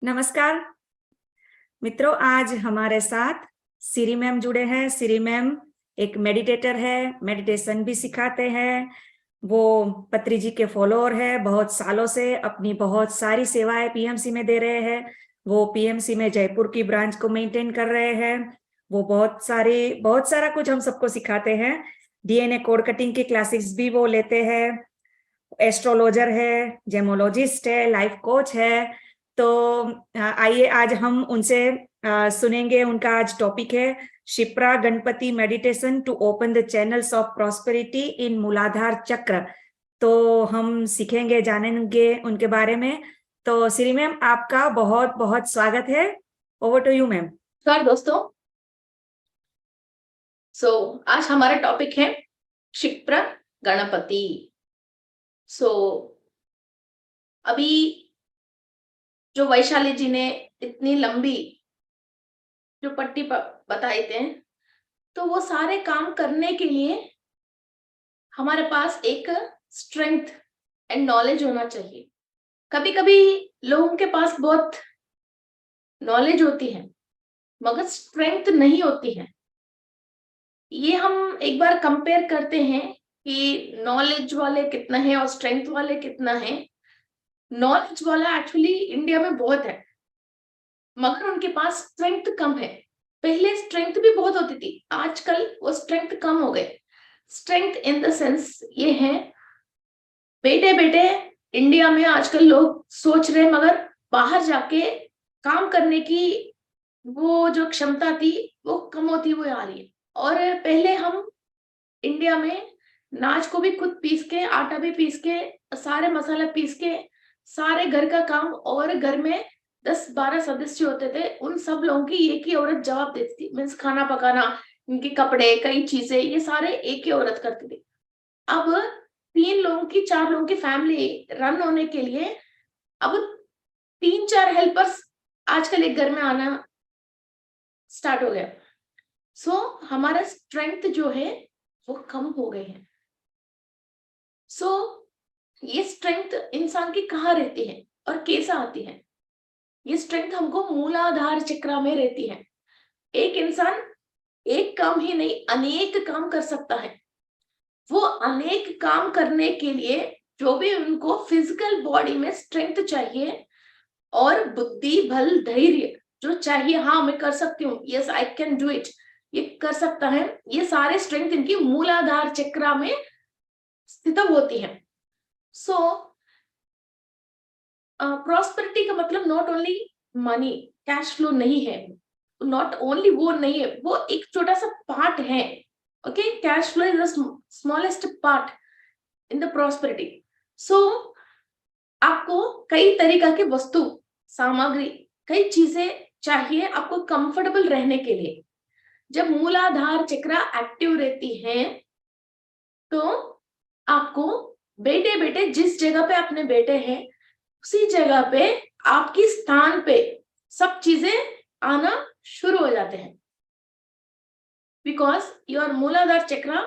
नमस्कार मित्रों, आज हमारे साथ सिरी मैम जुड़े हैं। सिरी मैम एक मेडिटेटर है, मेडिटेशन भी सिखाते हैं। वो पत्री जी के फॉलोअर है, बहुत सालों से अपनी बहुत सारी सेवाएं पीएमसी में दे रहे हैं। वो पीएमसी में जयपुर की ब्रांच को मेंटेन कर रहे हैं। वो बहुत सारा कुछ हम सबको सिखाते हैं। डीएनए कोड कटिंग की क्लासेस भी वो लेते हैं। एस्ट्रोलॉजर है, जेमोलॉजिस्ट है, लाइफ कोच है। तो आइए आज हम उनसे सुनेंगे। उनका आज टॉपिक है Kshipra Ganapati meditation to open the channels of prosperity in Muladhara chakra. तो हम सीखेंगे, जानेंगे उनके बारे में। तो श्री मैम, आपका बहुत बहुत स्वागत है। Over to you ma'am. नमस्कार दोस्तों। आज हमारा टॉपिक है क्षिप्रा गणपति। अभी जो वैशाली जी ने इतनी लंबी जो पट्टी बताए थे, तो वो सारे काम करने के लिए हमारे पास एक स्ट्रेंथ एंड नॉलेज होना चाहिए। कभी कभी लोगों के पास बहुत नॉलेज होती है मगर स्ट्रेंथ नहीं होती है। ये हम एक बार कंपेयर करते हैं कि नॉलेज वाले कितना है और स्ट्रेंथ वाले कितना है। नॉलेज वाला एक्चुअली इंडिया में बहुत है मगर उनके पास स्ट्रेंथ कम है। पहले स्ट्रेंथ भी बहुत होती थी, आजकल वो स्ट्रेंथ कम हो गए। स्ट्रेंथ इन द सेंस ये है, बेटे बेटे इंडिया में आजकल लोग सोच रहे मगर बाहर जाके काम करने की वो जो क्षमता थी वो कम होती हुई आ रही है। और पहले हम इंडिया में नाच को भी खुद पीस के, आटा भी पीस के, सारे मसाले पीस के, सारे घर का काम, और घर में 10-12 सदस्य होते थे, उन सब लोगों की एक ही औरत जवाब देती थी। मीन्स खाना पकाना, इनके कपड़े, कई चीजें, ये सारे एक ही औरत करती थी। अब 3 लोगों की, 4 लोगों की फैमिली रन होने के लिए अब 3-4 हेल्पर्स आजकल एक घर में आना स्टार्ट हो गया। हमारा स्ट्रेंथ जो है वो कम हो गए हैं। ये स्ट्रेंथ इंसान की कहाँ रहती है और कैसा आती है? ये स्ट्रेंथ हमको मूलाधार चक्र में रहती है। एक इंसान एक काम ही नहीं अनेक काम कर सकता है। वो अनेक काम करने के लिए जो भी उनको फिजिकल बॉडी में स्ट्रेंथ चाहिए और बुद्धि बल धैर्य जो चाहिए, हाँ मैं कर सकती हूँ, yes I can do it, ये कर सकता है, ये सारे स्ट्रेंथ इनकी मूलाधार चक्र में स्थित होती है। प्रॉस्पेरिटी का मतलब not only money, cash flow नहीं है, नॉट ओनली वो नहीं है, वो एक छोटा सा पार्ट है। Okay, cash flow is the smallest part in the prosperity. आपको कई तरीका की वस्तु सामग्री, कई चीजें चाहिए आपको कंफर्टेबल रहने के लिए। जब मूलाधार चक्र एक्टिव रहती है तो आपको बेटे बेटे जिस जगह पे अपने बेटे हैं उसी जगह पे आपकी स्थान पे सब चीजें आना शुरू हो जाते हैं। बिकॉज योर मूलाधार चक्र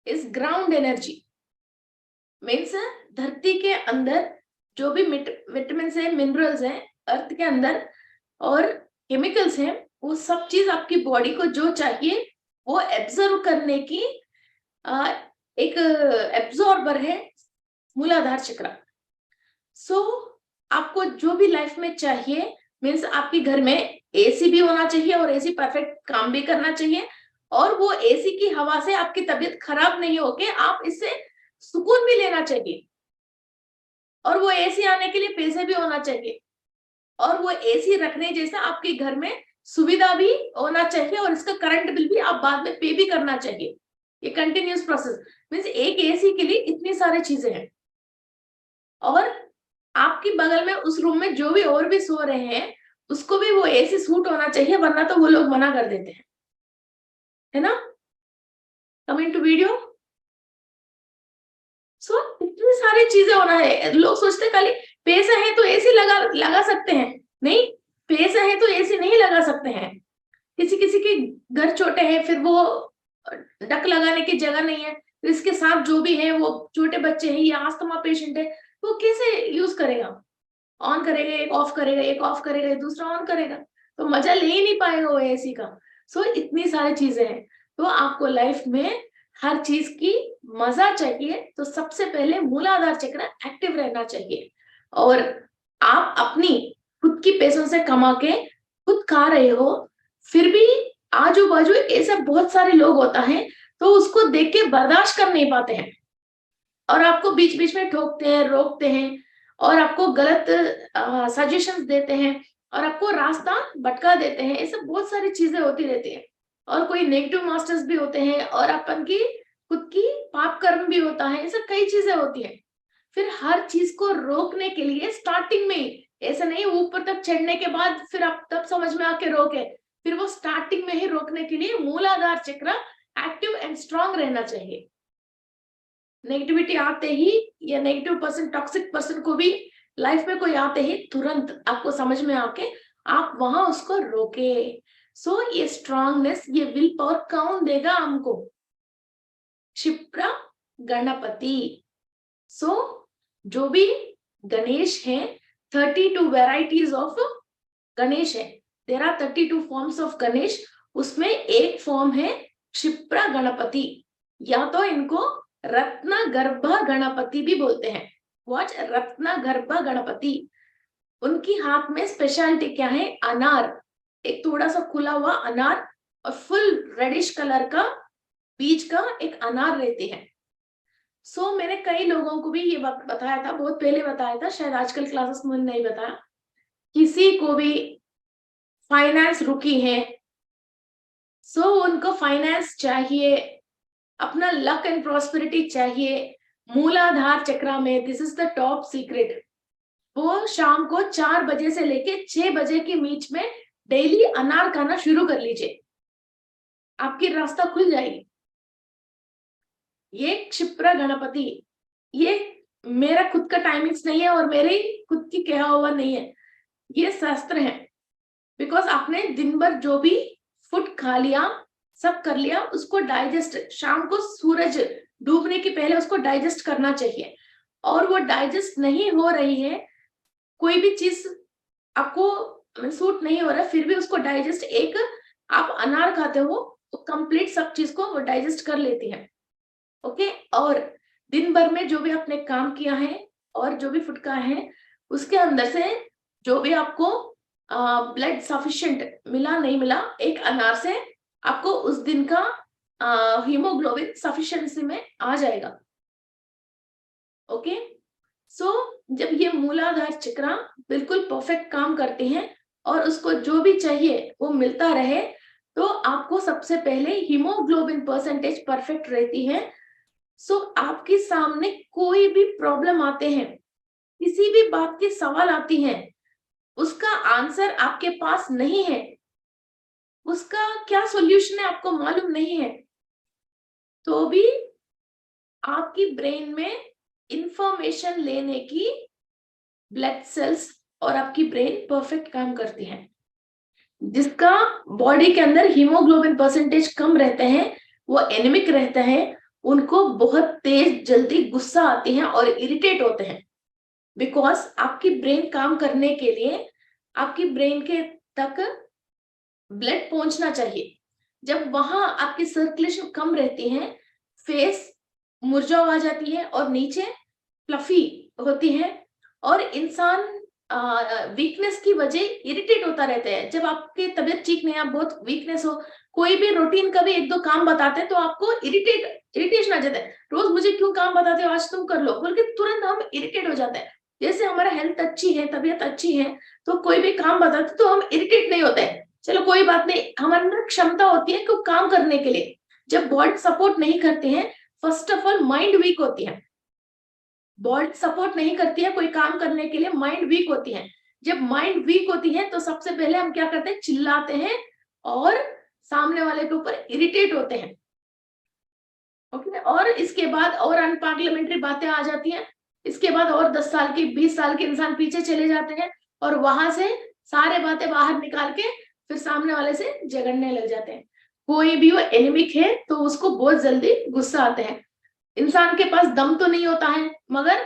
इज ग्राउंड एनर्जी। मीन्स धरती के अंदर जो भी विटामिन है, मिनरल्स हैं अर्थ के अंदर और केमिकल्स हैं, वो सब चीज आपकी बॉडी को जो चाहिए वो एब्जॉर्व करने की एक एब्जॉर्बर है मूलाधार चक्र। आपको जो भी लाइफ में चाहिए, मीन्स आपके घर में एसी भी होना चाहिए और एसी परफेक्ट काम भी करना चाहिए, और वो एसी की हवा से आपकी तबीयत खराब नहीं होके आप इससे सुकून भी लेना चाहिए, और वो एसी आने के लिए पैसे भी होना चाहिए, और वो एसी रखने जैसा आपके घर में सुविधा भी होना चाहिए, और इसका करंट बिल भी आप बाद में पे भी करना चाहिए। ये कंटिन्यूस प्रोसेस। मीन्स एक एसी के लिए इतनी सारी चीजें हैं, और आपकी बगल में उस रूम में जो भी और भी सो रहे हैं उसको भी वो एसी सूट होना चाहिए, वरना तो वो लोग मना कर देते हैं, है ना? Coming to video. इतनी सारी चीजें होना है। लोग सोचते खाली पैसा है तो एसी लगा सकते हैं, नहीं, पैसा है तो एसी नहीं लगा सकते हैं। किसी किसी के घर छोटे हैं, फिर वो डक लगाने की जगह नहीं है, तो इसके साथ जो भी है वो छोटे बच्चे हैं या अस्थमा पेशेंट है, वो कैसे यूज करेगा? ऑन करेगा, एक ऑफ करेगा, एक ऑफ करेगा, दूसरा ऑन करेगा, तो मजा ले ही नहीं पाएगा वो एसी का। सो इतनी सारी चीजें हैं। तो आपको लाइफ में हर चीज की मजा चाहिए तो सबसे पहले मूलाधार चक्र एक्टिव रहना चाहिए। और आप अपनी खुद की पैसों से कमा के खुद खा रहे हो, फिर भी आजू बाजू ऐसे बहुत सारे लोग होता है तो उसको देख के बर्दाश्त कर नहीं पाते हैं और आपको बीच बीच में ठोकते हैं, रोकते हैं और आपको गलत सजेशंस देते हैं और आपको रास्ता भटका देते हैं। ऐसे बहुत सारी चीजें होती रहती है और कोई नेगेटिव मास्टर्स भी होते हैं और अपन की खुद की पाप कर्म भी होता है। ऐसे कई चीजें होती है। फिर हर चीज को रोकने के लिए स्टार्टिंग में ही, ऐसा नहीं ऊपर तक चढ़ने के बाद फिर आप तब समझ में आके रोके, फिर वो स्टार्टिंग में ही रोकने के लिए मूलाधार चक्र एक्टिव एंड स्ट्रांग रहना चाहिए। नेगेटिविटी आते ही या नेगेटिव पर्सन, टॉक्सिक पर्सन को भी लाइफ में कोई आते ही तुरंत आपको समझ में आके आप वहां उसको रोके। सो ये स्ट्रांगनेस, ये विल पावर कौन देगा हमको? क्षिप्रा गणपति। सो जो भी गणेश है, 32 वेराइटीज ऑफ गणेश है, there are 32 forms of Ganesh, उसमें एक फॉर्म है क्षिप्रा गणपति, या तो इनको रत्न गर्भ गणपति भी बोलते हैं। वॉच, रत्न गर्भ गणपति। उनकी हाथ में स्पेशलिटी क्या है? अनार, एक थोड़ा सा खुला हुआ अनार और फुल रेडिश कलर का बीज का एक अनार रहते हैं। सो मैंने कई लोगों को भी ये बताया था, बहुत पहले बताया था, शायद आजकल क्लासेस में नहीं बताया। किसी को भी फाइनेंस रुकी है, सो उनको फाइनेंस चाहिए, अपना लक एंड प्रॉस्पेरिटी चाहिए, मूलाधार चक्र में this is the top secret. वो शाम को 4 बजे से लेके 6 बजे के बीच में डेली अनार खाना शुरू कर लीजिए, आपकी रास्ता खुल जाएगी। ये क्षिप्रा गणपति, ये मेरा खुद का टाइमिंग्स नहीं है और मेरे खुद की कहा हुआ नहीं है, ये शास्त्र है। बिकॉज आपने दिन भर जो भी फूड खा लिया, सब कर लिया, उसको डाइजेस्ट शाम को सूरज डूबने के पहले उसको डाइजेस्ट करना चाहिए। और वो डाइजेस्ट नहीं हो रही है, कोई भी चीज आपको सूट नहीं हो रहा, फिर भी उसको डाइजेस्ट, एक आप अनार खाते हो तो कंप्लीट सब चीज को वो डाइजेस्ट कर लेती है। ओके। और दिन भर में जो भी आपने काम किया है और जो भी फूड खाया है, उसके अंदर से जो भी आपको ब्लड सफिशिएंट मिला नहीं मिला, एक अनार से आपको उस दिन का हीमोग्लोबिन सफिशिएंसी में आ जाएगा। ओके। सो जब ये मूलाधार चक्र बिल्कुल परफेक्ट काम करते हैं और उसको जो भी चाहिए वो मिलता रहे, तो आपको सबसे पहले हीमोग्लोबिन परसेंटेज परफेक्ट रहती है। सो आपके सामने कोई भी प्रॉब्लम आते हैं, किसी भी बात की सवाल आती है, उसका आंसर आपके पास नहीं है, उसका क्या सॉल्यूशन है आपको मालूम नहीं है, तो भी आपकी ब्रेन में इंफॉर्मेशन लेने की ब्लड सेल्स और आपकी ब्रेन परफेक्ट काम करती है। जिसका बॉडी के अंदर हीमोग्लोबिन परसेंटेज कम रहते हैं, वो एनीमिक रहते हैं, उनको बहुत तेज जल्दी गुस्सा आती है और इरिटेट होते हैं। बिकॉज आपकी ब्रेन काम करने के लिए आपकी ब्रेन के तक ब्लड पहुंचना चाहिए। जब वहां आपकी सर्कुलेशन कम रहती है, फेस मुरझाव आ जाती है और नीचे फ्लफी होती है और इंसान वीकनेस की वजह इरिटेट होता रहता है। जब आपकी तबीयत ठीक नहीं है, आप बहुत वीकनेस हो, कोई भी रूटीन का भी 1-2 काम बताते हैं तो आपको इरिटेशन आ जाता है। रोज मुझे क्यों काम बताते हो, आज तुम कर लो बोल के तुरंत हम इरिटेट हो जाते हैं। जैसे हमारा हेल्थ अच्छी है, तबीयत अच्छी है, तो कोई भी काम बताते तो हम इरिटेट नहीं होते हैं, चलो कोई बात नहीं, हमारे अंदर क्षमता होती है कोई काम करने के लिए। जब बॉडी सपोर्ट नहीं करती है, first of all mind weak होती है, बॉडी सपोर्ट नहीं करती है कोई काम करने के लिए, माइंड वीक होती है। जब माइंड वीक होती है तो सबसे पहले हम क्या करते हैं, चिल्लाते हैं और सामने वाले के ऊपर इरिटेट होते हैं। ओके। और इसके बाद और अनपार्लियामेंट्री बातें आ जाती हैं, इसके बाद और 10 साल की 20 साल के इंसान पीछे चले जाते हैं और वहां से सारे बातें बाहर निकाल के फिर सामने वाले से झगड़ने लग जाते हैं। कोई भी वो एनिमिक है तो उसको बहुत जल्दी गुस्सा आते हैं। इंसान के पास दम तो नहीं होता है मगर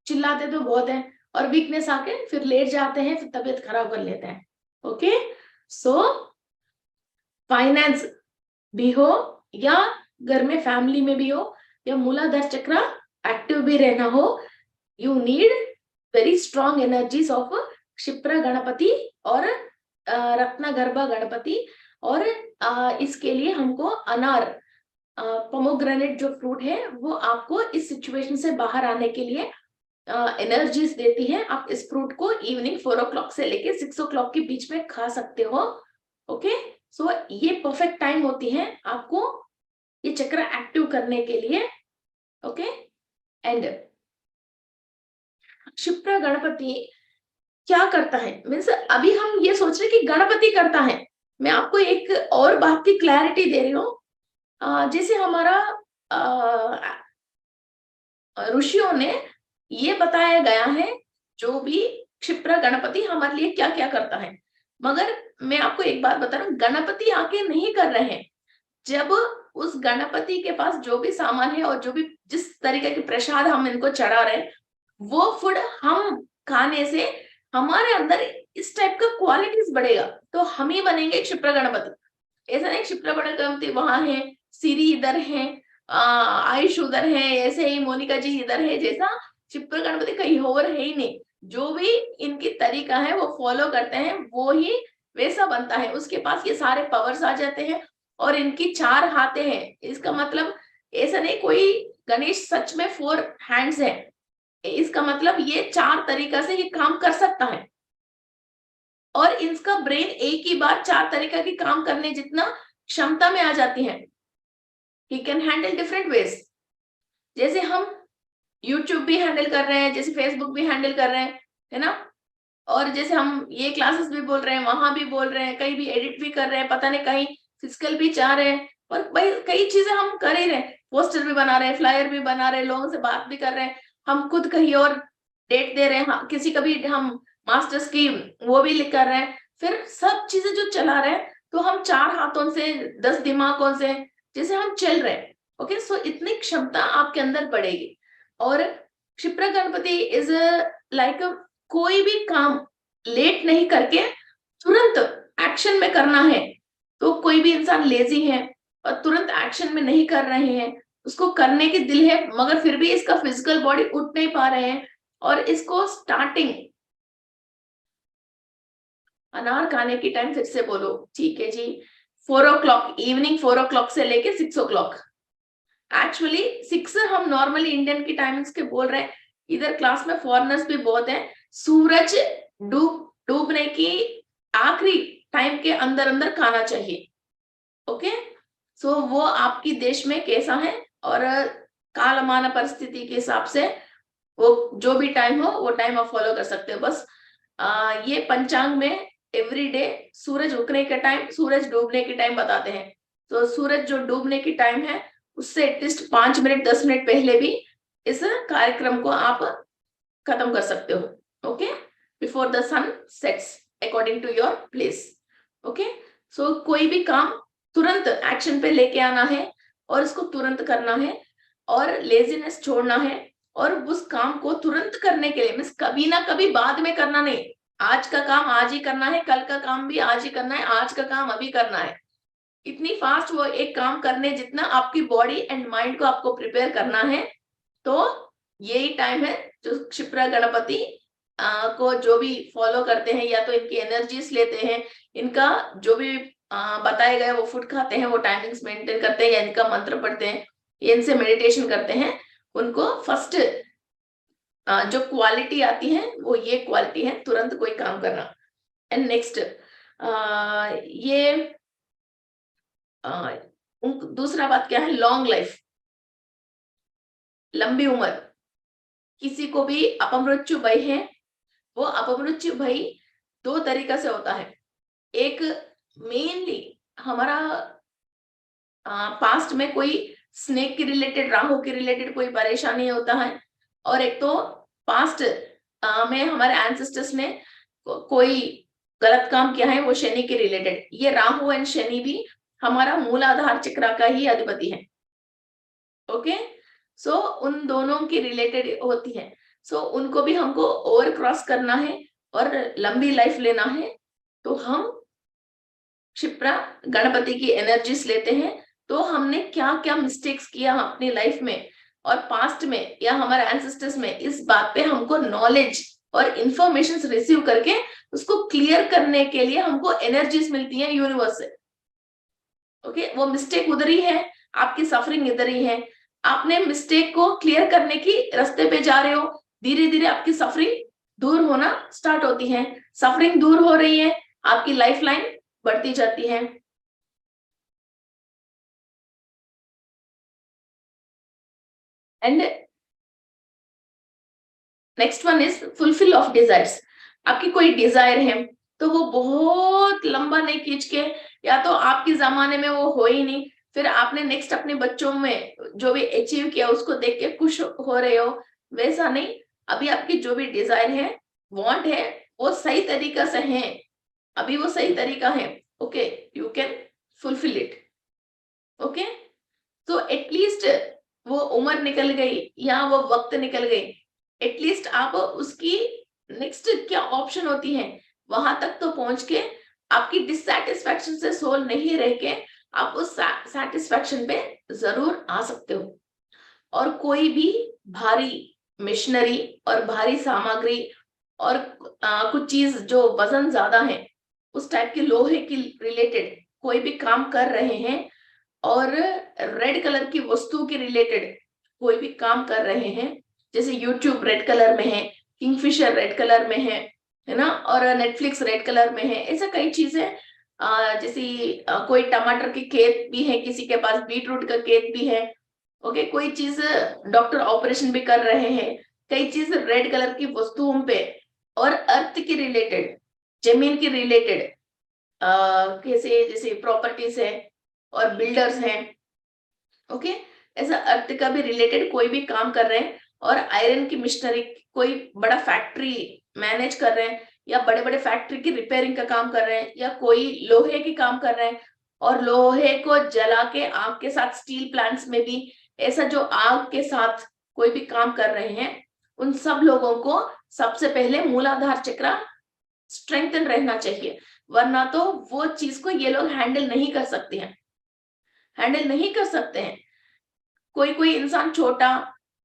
चिल्लाते तो बहुत है और वीकनेस आके फिर लेट जाते हैं, फिर तबीयत खराब कर लेते हैं। ओके, सो फाइनेंस भी हो या घर में फैमिली में भी हो या मूलाधार चक्र एक्टिव भी रहना हो, you need very strong energies of Kshipra Ganpati और रत्नगर्भा गणपति। और इसके लिए हमको अनार, पोमोग्रेनेट जो फ्रूट है वो आपको इस सिचुएशन से बाहर आने के लिए एनर्जीज देती है। आप इस फ्रूट को इवनिंग 4 o'clock से लेके 6 o'clock के बीच में खा सकते हो। ओके, सो ये परफेक्ट टाइम होती है आपको ये चक्र एक्टिव करने के लिए। ओके, एंड क्षिप्रा गणपति क्या करता है, मीन्स अभी हम ये सोच रहे कि गणपति करता है, मैं आपको एक और बात की क्लैरिटी दे रही हूँ। जैसे हमारा ऋषियों ने ये बताया गया है जो भी क्षिप्रा गणपति हमारे लिए क्या क्या करता है, मगर मैं आपको एक बात बता रहा हूँ, गणपति आके नहीं कर रहे हैं। जब उस गणपति के पास जो भी सामान है और जो भी जिस तरीके के प्रसाद हम इनको चढ़ा रहे हैं, वो फूड हम खाने से हमारे अंदर इस टाइप का क्वालिटीज बढ़ेगा, तो हम ही बनेंगे क्षिप्रा गणपति। ऐसा नहीं क्षिप्रा गणपति वहां है, सिरी इधर है, आयुष उधर है, ऐसे ही मोनिका जी इधर है, जैसा क्षिप्रा गणपति कहीं और है ही नहीं। जो भी इनकी तरीका है वो फॉलो करते हैं, वो ही वैसा बनता है। उसके पास ये सारे पावर्स आ जाते हैं और इनकी 4 हाथे हैं। इसका मतलब ऐसा नहीं कोई गणेश सच में 4 हैंड्स है, इसका मतलब ये 4 तरीका से ये काम कर सकता है और इसका ब्रेन एक ही बार 4 तरीका की काम करने जितना क्षमता में आ जाती है। He can handle different ways, जैसे हम यूट्यूब भी हैंडल कर रहे हैं, जैसे फेसबुक भी हैंडल कर रहे हैं, है ना, और जैसे हम ये क्लासेस भी बोल रहे हैं, वहां भी बोल रहे हैं, कहीं भी एडिट भी कर रहे हैं, पता नहीं कहीं फिजिकल भी चाह रहे हैं, और भाई कई चीजें हम कर ही रहे हैं, पोस्टर भी बना रहे हैं, फ्लायर भी बना रहे हैं, लोगों से बात भी कर रहे हैं, हम खुद कहीं और डेट दे रहे हैं, किसी का भी हम मास्टर्स की वो भी लिख कर रहे हैं, फिर सब चीजें जो चला रहे हैं, तो हम 4 हाथों से 10 दिमागों से जैसे हम चल रहे हैं। ओके, सो इतनी क्षमता आपके अंदर बढ़ेगी। और क्षिप्रा गणपति इज लाइक कोई भी काम लेट नहीं करके तुरंत एक्शन में करना है। तो कोई भी इंसान लेजी है और तुरंत एक्शन में नहीं कर रहे हैं, उसको करने की दिल है मगर फिर भी इसका फिजिकल बॉडी उठ नहीं पा रहे हैं, और इसको स्टार्टिंग अनार खाने की टाइम फिर से बोलो, ठीक है जी, 4 o'clock, इवनिंग 4 o'clock से लेके 6 o'clock। एक्चुअली 6 हम नॉर्मली इंडियन की टाइमिंग्स के बोल रहे हैं, इधर क्लास में फॉरेनर्स भी बहुत है। सूरज डूबने की आखिरी टाइम के अंदर अंदर खाना चाहिए। ओके, सो वो आपकी देश में कैसा है और कालमाना परिस्थिति के हिसाब से वो जो भी टाइम हो वो टाइम आप फॉलो कर सकते हो। बस ये पंचांग में एवरी डे सूरज उगने का टाइम, सूरज डूबने की टाइम बताते हैं। तो सूरज जो डूबने की टाइम है उससे एटलीस्ट 5 मिनट 10 मिनट पहले भी इस कार्यक्रम को आप खत्म कर सकते हो। Okay, before the sun sets according to your place. Okay, so कोई भी काम तुरंत एक्शन पे लेके आना है और इसको तुरंत करना है और लेजीनेस छोड़ना है, और उस काम को तुरंत करने के लिए मीन्स कभी ना कभी बाद में करना नहीं, आज का काम आज ही करना है, कल का काम भी आज ही करना है, आज का काम अभी करना है। इतनी फास्ट वो एक काम करने जितना आपकी बॉडी एंड माइंड को आपको प्रिपेयर करना है। तो यही टाइम है जो क्षिप्रा गणपति को जो भी फॉलो करते हैं या तो इनकी एनर्जीज लेते हैं, इनका जो भी बताए गए वो फूड खाते हैं, वो टाइमिंग्स मेंटेन करते हैं या इनका मंत्र पढ़ते हैं, इनसे मेडिटेशन करते हैं, उनको फर्स्ट जो क्वालिटी आती है वो ये क्वालिटी है, तुरंत कोई काम करना। एंड नेक्स्ट ये दूसरा बात क्या है, लॉन्ग लाइफ, लंबी उम्र। किसी को भी अपमृत्यु भय है, वो अपमृत्यु भय 2 तरीका से होता है। एक मेनली हमारा पास्ट में कोई स्नेक की रिलेटेड, राहु की रिलेटेड कोई परेशानी होता है, और एक तो पास्ट में हमारे एंसेस्टर्स ने कोई गलत काम किया है वो शनि के रिलेटेड। ये राहु एंड शनि भी हमारा मूलाधार चक्र का ही अधिपति है। ओके, सो उन दोनों की रिलेटेड होती है। सो उनको भी हमको ओवर क्रॉस करना है और लंबी लाइफ लेना है, तो हम क्षिप्रा गणपति की एनर्जीज लेते हैं। तो हमने क्या क्या मिस्टेक्स किया अपनी लाइफ में और पास्ट में या हमारे एंसेस्टर्स में, इस बात पे हमको नॉलेज और इंफॉर्मेशन रिसीव करके उसको क्लियर करने के लिए हमको एनर्जीज मिलती है यूनिवर्स से। ओके, वो मिस्टेक उधर ही है, आपकी सफरिंग इधर ही है। आपने मिस्टेक को क्लियर करने की रास्ते पे जा रहे हो, धीरे धीरे आपकी सफरिंग दूर होना स्टार्ट होती है। सफरिंग दूर हो रही है, आपकी लाइफ लाइन बढ़ती जाती है। And next one is fulfil of desires. आपकी कोई डिजायर है तो वो बहुत लंबा नहीं खींच के, या तो आपके जमाने में वो हो ही नहीं, फिर आपने नेक्स्ट अपने बच्चों में जो भी अचीव किया उसको देख के खुश हो रहे हो, वैसा नहीं। अभी आपकी जो भी डिजायर है, वांट है, वो सही तरीका से है, अभी वो सही तरीका है। Okay, you can fulfil it. Okay, तो एटलीस्ट वो उम्र निकल गई या वो वक्त निकल गई, एटलीस्ट आप उसकी नेक्स्ट क्या ऑप्शन होती है वहां तक तो पहुंच के आपकी डिससैटिस्फैक्शन से सोल नहीं रह के आप उस सैटिस्फैक्शन पे जरूर आ सकते हो। और कोई भी भारी मिशनरी और भारी सामग्री और कुछ चीज जो वजन ज्यादा है, उस टाइप के लोहे की रिलेटेड कोई भी काम कर रहे हैं और रेड कलर की वस्तु के रिलेटेड कोई भी काम कर रहे हैं, जैसे यूट्यूब रेड कलर में है, किंगफिशर रेड कलर में है ना, और नेटफ्लिक्स रेड कलर में है, ऐसा कई चीजें। जैसे कोई टमाटर के खेत भी है, किसी के पास बीटरूट का खेत भी है। ओके, कोई चीज डॉक्टर ऑपरेशन भी कर रहे हैं, कई चीज रेड कलर की वस्तुओं पे और अर्थ के रिलेटेड, जमीन के रिलेटेड, कैसे जैसे प्रॉपर्टीज है और बिल्डर्स हैं। ओके, ऐसा अर्थ का भी रिलेटेड कोई भी काम कर रहे हैं, और आयरन की मिशनरी, कोई बड़ा फैक्ट्री मैनेज कर रहे हैं या बड़े बड़े फैक्ट्री की रिपेयरिंग का काम कर रहे हैं, या कोई लोहे की काम कर रहे हैं और लोहे को जला के आग के साथ, स्टील प्लांट्स में भी ऐसा जो आग के साथ कोई भी काम कर रहे हैं, उन सब लोगों को सबसे पहले मूलाधार चक्र स्ट्रेंथन रहना चाहिए, वरना तो वो चीज को ये लोग हैंडल नहीं कर सकते हैं, हैंडल नहीं कर सकते हैं। कोई कोई इंसान छोटा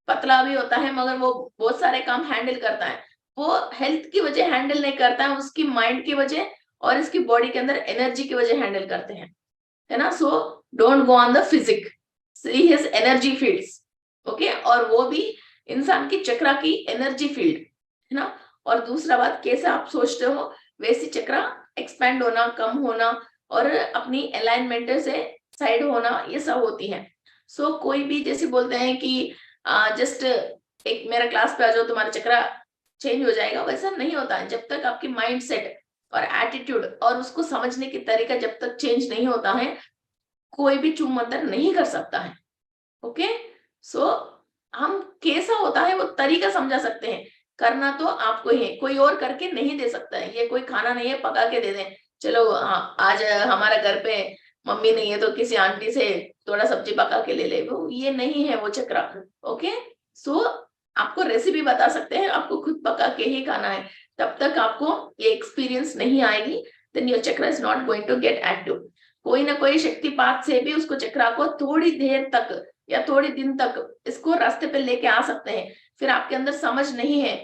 पतला भी होता है मगर वो बहुत सारे काम हैंडल करता है, वो हेल्थ की वजह हैंडल नहीं करता है, उसकी माइंड की वजह और इसकी बॉडी के अंदर एनर्जी की वजह हैंडल करते हैं, है ना। So don't go on the physique, see his energy fields. Okay, और वो भी इंसान की चक्रा की एनर्जी फील्ड है ना। और दूसरा बात, कैसे आप सोचते हो वैसी चक्रा एक्सपैंड होना, कम होना और अपनी अलाइनमेंट से साइड होना, ये सब होती है। सो कोई भी जैसे बोलते हैं कि जस्ट एक मेरा क्लास पे आ जाओ तुम्हारा चक्रा चेंज हो जाएगा, वैसा नहीं होता है। जब तक आपकी माइंड सेट और एटीट्यूड और उसको समझने की तरीका जब तक चेंज नहीं होता है, कोई भी चूम मंतर नहीं कर सकता है। ओके, सो हम कैसा होता है वो तरीका समझा सकते हैं, करना तो आपको ही है, कोई और करके नहीं दे सकता है। ये कोई खाना नहीं है पका के दे दें, चलो आज हमारा घर पे मम्मी नहीं है तो किसी आंटी से थोड़ा सब्जी पका के ले ले, वो ये नहीं है वो चक्रा। ओके, सो आपको रेसिपी बता सकते हैं, आपको खुद पका के ही खाना है, तब तक आपको ये एक्सपीरियंस नहीं आएगी, then your chakra is not going to get active. कोई ना कोई शक्तिपात से भी उसको चक्रा को थोड़ी देर तक या थोड़ी दिन तक इसको रास्ते पे लेके आ सकते हैं। फिर आपके अंदर समझ नहीं है,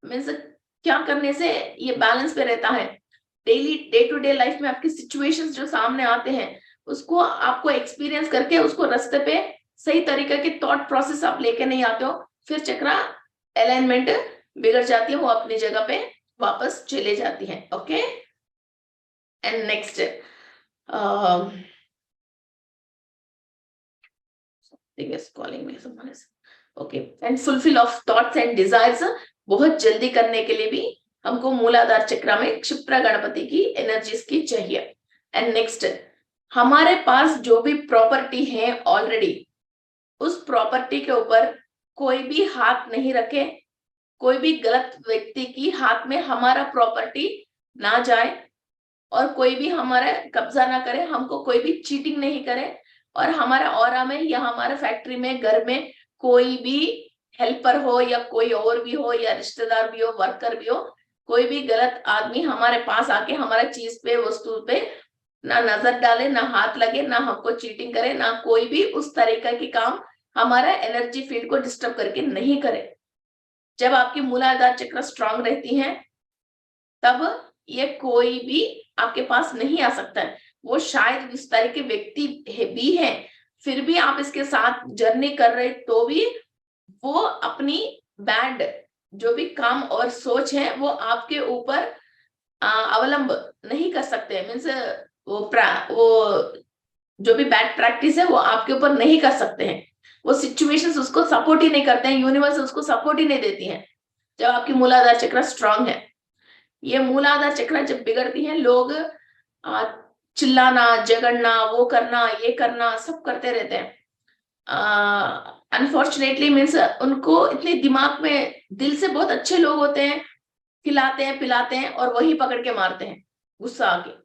मीन्स क्या करने से ये बैलेंस पे रहता है। Daily day to day life में आपकी सिचुएशंस जो सामने आते हैं, उसको आपको एक्सपीरियंस करके उसको रास्ते पे सही तरीके के थॉट प्रोसेस आप लेके नहीं आते हो, फिर चक्रा अलाइनमेंट बिगड़ जाती है, वो अपनी जगह पे वापस चले जाती है। ओके, एंड नेक्स्ट कॉलिंग में समझ। Okay, and fulfil of thoughts and desires बहुत जल्दी करने के लिए भी हमको मूलाधार चक्र में क्षिप्रा गणपति की एनर्जीज की चाहिए। एंड नेक्स्ट, हमारे पास जो भी प्रॉपर्टी है ऑलरेडी, उस प्रॉपर्टी के ऊपर कोई भी हाथ नहीं रखे, कोई भी गलत व्यक्ति की हाथ में हमारा प्रॉपर्टी ना जाए और कोई भी हमारा कब्जा ना करे, हमको कोई भी चीटिंग नहीं करे, और हमारा ऑरा में या हमारे फैक्ट्री में, घर में कोई भी हेल्पर हो या कोई और भी हो या रिश्तेदार भी हो, वर्कर भी हो, कोई भी गलत आदमी हमारे पास आके हमारा चीज पे, वस्तु पे ना नजर डाले, ना हाथ लगे, ना हमको चीटिंग करे, ना कोई भी उस तरीके की काम हमारा एनर्जी फील्ड को डिस्टर्ब करके नहीं करे। जब आपकी मूलाधार चक्र स्ट्रांग रहती है तब ये कोई भी आपके पास नहीं आ सकता है। वो शायद इस तरह के व्यक्ति भी है, फिर भी आप इसके साथ जर्नी कर रहे तो भी वो अपनी बैड जो भी काम और सोच है वो आपके ऊपर अवलंब नहीं कर सकते। मीन्स वो जो भी बैड प्रैक्टिस है वो आपके ऊपर नहीं कर सकते हैं। वो सिचुएशंस उसको सपोर्ट ही नहीं करते हैं, यूनिवर्स उसको सपोर्ट ही नहीं देती है जब आपकी मूलाधार चक्र स्ट्रांग है। ये मूलाधार चक्र जब बिगड़ती है, लोग चिल्लाना, झगड़ना, वो करना, ये करना, सब करते रहते हैं। अनफॉर्चुनेटली मीन्स उनको इतने दिमाग में, दिल से बहुत अच्छे लोग होते हैं, खिलाते हैं, पिलाते हैं और वही पकड़ के मारते हैं गुस्सा आके।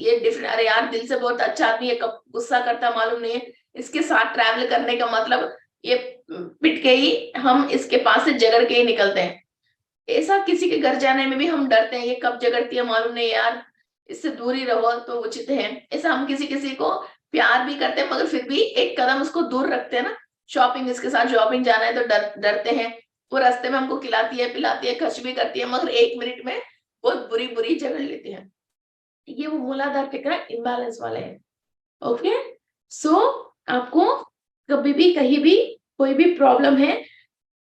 ये डिफरेंट, अरे यार दिल से बहुत अच्छा आदमी है, कब गुस्सा करता मालूम नहीं है, इसके साथ ट्रैवल करने का मतलब ये पिट के ही हम इसके पास से झगड़ के ही निकलते हैं। ऐसा किसी के घर जाने में भी हम डरते हैं, ये कब झगड़ती है मालूम नहीं यार, इससे दूर ही रहो तो उचित है। ऐसा हम किसी किसी को प्यार भी करते हैं मगर फिर भी एक कदम उसको दूर रखते हैं ना। शॉपिंग, इसके साथ शॉपिंग जाना है तो डरते हैं, वो रास्ते में हमको खिलाती है, पिलाती है, खर्च भी करती है, मगर 1 मिनट में बहुत बुरी बुरी झगड़ लेती है। ये वो मूलाधार चक्र इम्बैलेंस वाले हैं। ओके, सो आपको कभी भी कहीं भी कोई भी प्रॉब्लम है,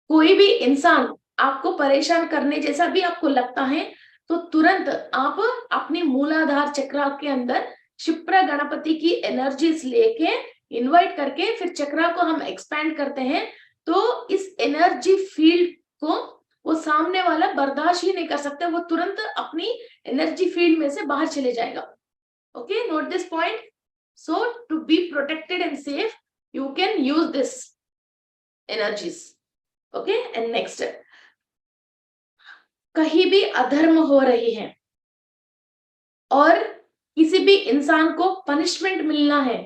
कोई भी इंसान आपको परेशान करने जैसा भी आपको लगता है तो तुरंत आप अपनी मूलाधार चक्र के अंदर क्षिप्रा गणपति की एनर्जीज लेके इनवाइट करके फिर चक्रा को हम एक्सपैंड करते हैं, तो इस एनर्जी फील्ड को वो सामने वाला बर्दाश्त ही नहीं कर सकता, वो तुरंत अपनी एनर्जी फील्ड में से बाहर चले जाएगा। Okay, note this point. So to be protected and safe you can use this energies. Okay, and next, कहीं भी अधर्म हो रही है और किसी भी इंसान को पनिशमेंट मिलना है,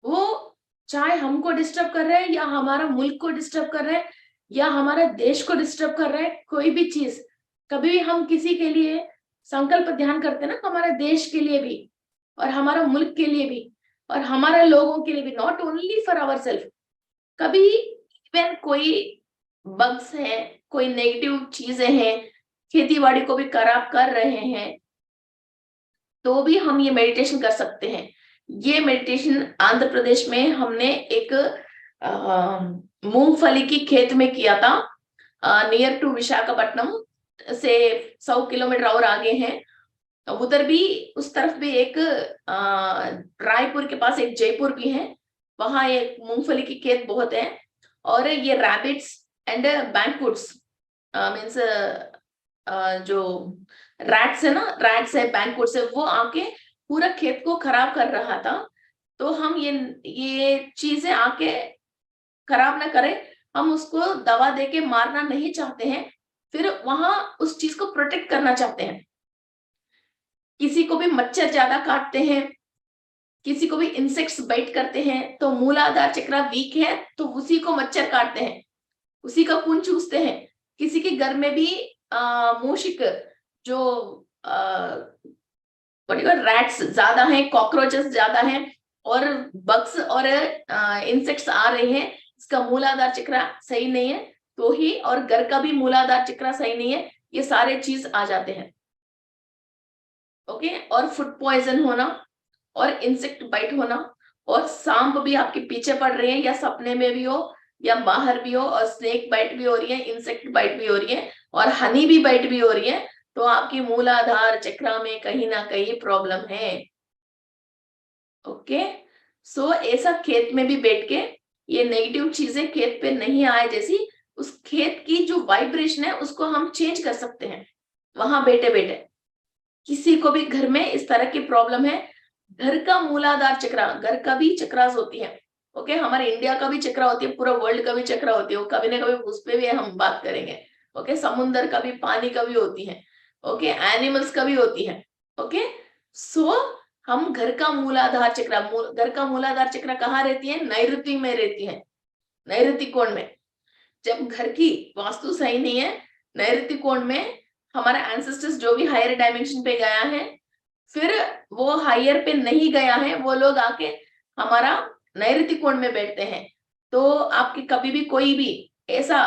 वो चाहे हमको डिस्टर्ब कर रहे हैं या हमारा मुल्क को डिस्टर्ब कर रहे हैं या हमारे देश को डिस्टर्ब कर रहे हैं, कोई भी चीज, कभी भी हम किसी के लिए संकल्प ध्यान करते हैं ना, हमारे देश के लिए भी और हमारा मुल्क के लिए भी और हमारे लोगों के लिए भी, not only for our self. कभी इवन कोई बग्स है, कोई नेगेटिव चीजें हैं, खेती बाड़ी को भी खराब कर रहे हैं, तो भी हम ये मेडिटेशन कर सकते हैं। ये मेडिटेशन आंध्र प्रदेश में हमने एक मूंगफली की खेत में किया था, नियर टू विशाखापट्टनम से 100 किलोमीटर और आगे हैं। उधर भी, उस तरफ भी एक रायपुर के पास एक जयपुर भी है, वहां एक मूंगफली की खेत बहुत है। और ये रैबिट्स एंड बैंकुट्स, मीन्स जो रैट्स है ना, रैट्स है, बैंकुट्स है, वो आके पूरा खेत को खराब कर रहा था। तो हम ये चीजें आके खराब ना करें, हम उसको दवा देके मारना नहीं चाहते हैं, फिर वहां उस चीज को प्रोटेक्ट करना चाहते हैं। किसी को भी मच्छर ज्यादा काटते हैं, किसी को भी इंसेक्ट्स बाइट करते हैं, तो मूलाधार चक्र वीक है तो उसी को मच्छर काटते हैं, उसी का खून चूसते हैं। किसी के घर में भी मूशिक, जो रैट्स ज्यादा हैं, कॉकरोचेस ज्यादा हैं और बग्स और इंसेक्ट्स आ रहे हैं, इसका मूलाधार चक्र सही नहीं है तो ही, और घर का भी मूलाधार चक्र सही नहीं है, ये सारे चीज आ जाते हैं। ओके, और फूड पॉइजन होना और इंसेक्ट बाइट होना, और सांप भी आपके पीछे पड़ रहे हैं या सपने में भी हो या बाहर भी हो, और स्नेक बाइट भी हो रही है, इंसेक्ट बाइट भी हो रही है और हनी भी बाइट भी हो रही है, तो आपकी मूलाधार चक्र में कहीं ना कहीं प्रॉब्लम है। ओके, सो ऐसा खेत में भी बैठ के ये नेगेटिव चीजें खेत पे नहीं आए, जैसी उस खेत की जो वाइब्रेशन है उसको हम चेंज कर सकते हैं वहां बैठे बैठे। किसी को भी घर में इस तरह की प्रॉब्लम है, घर का मूलाधार चक्र, घर का भी चक्रास होती है। ओके, हमारे इंडिया का भी चक्र होती है, पूरा वर्ल्ड का भी चक्र होती है, वो कभी ना कभी उस पर भी हम बात करेंगे। ओके, समुद्र का भी, पानी का भी होती है। ओके, एनिमल्स का भी होती है। ओके, सो हम घर का मूलाधार चक्र, घर का मूलाधार चक्र कहाँ रहती है? नैऋति में रहती है, नैऋति कोण में। जब घर की वास्तु सही नहीं है, नैऋत्य कोण में हमारा एंसेस्टर्स जो भी हायर डायमेंशन पे गया है, फिर वो हायर पे नहीं गया है, वो लोग आके हमारा नैऋत्य कोण में बैठते हैं। तो आपके कभी भी कोई भी ऐसा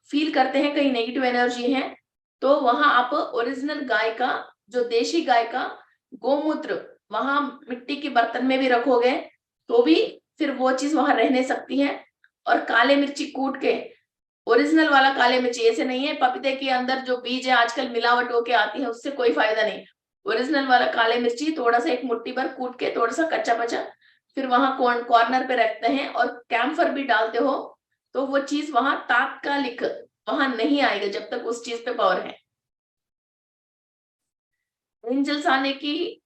फील करते हैं कहीं नेगेटिव एनर्जी है, तो वहां आप ओरिजिनल गाय का, जो देशी गाय का गोमूत्र वहां मिट्टी के बर्तन में भी रखोगे तो भी फिर वो चीज वहां रह नहीं सकती है। और काले मिर्ची कूट के, ओरिजिनल वाला काले मिर्ची, ऐसे नहीं है पपीते के अंदर जो बीज है आजकल मिलावट होके आती है, उससे कोई फायदा नहीं। ओरिजिनल वाला काले मिर्ची थोड़ा सा एक मुट्ठी भर कूट के, थोड़ा सा कच्चा पचा, फिर वहां कॉर्नर पे रखते हैं और कैम्फर भी डालते हो, तो वो चीज वहां तात्कालिक वहां नहीं आएगा जब तक उस चीज पे पावर है। एंजल्स आने की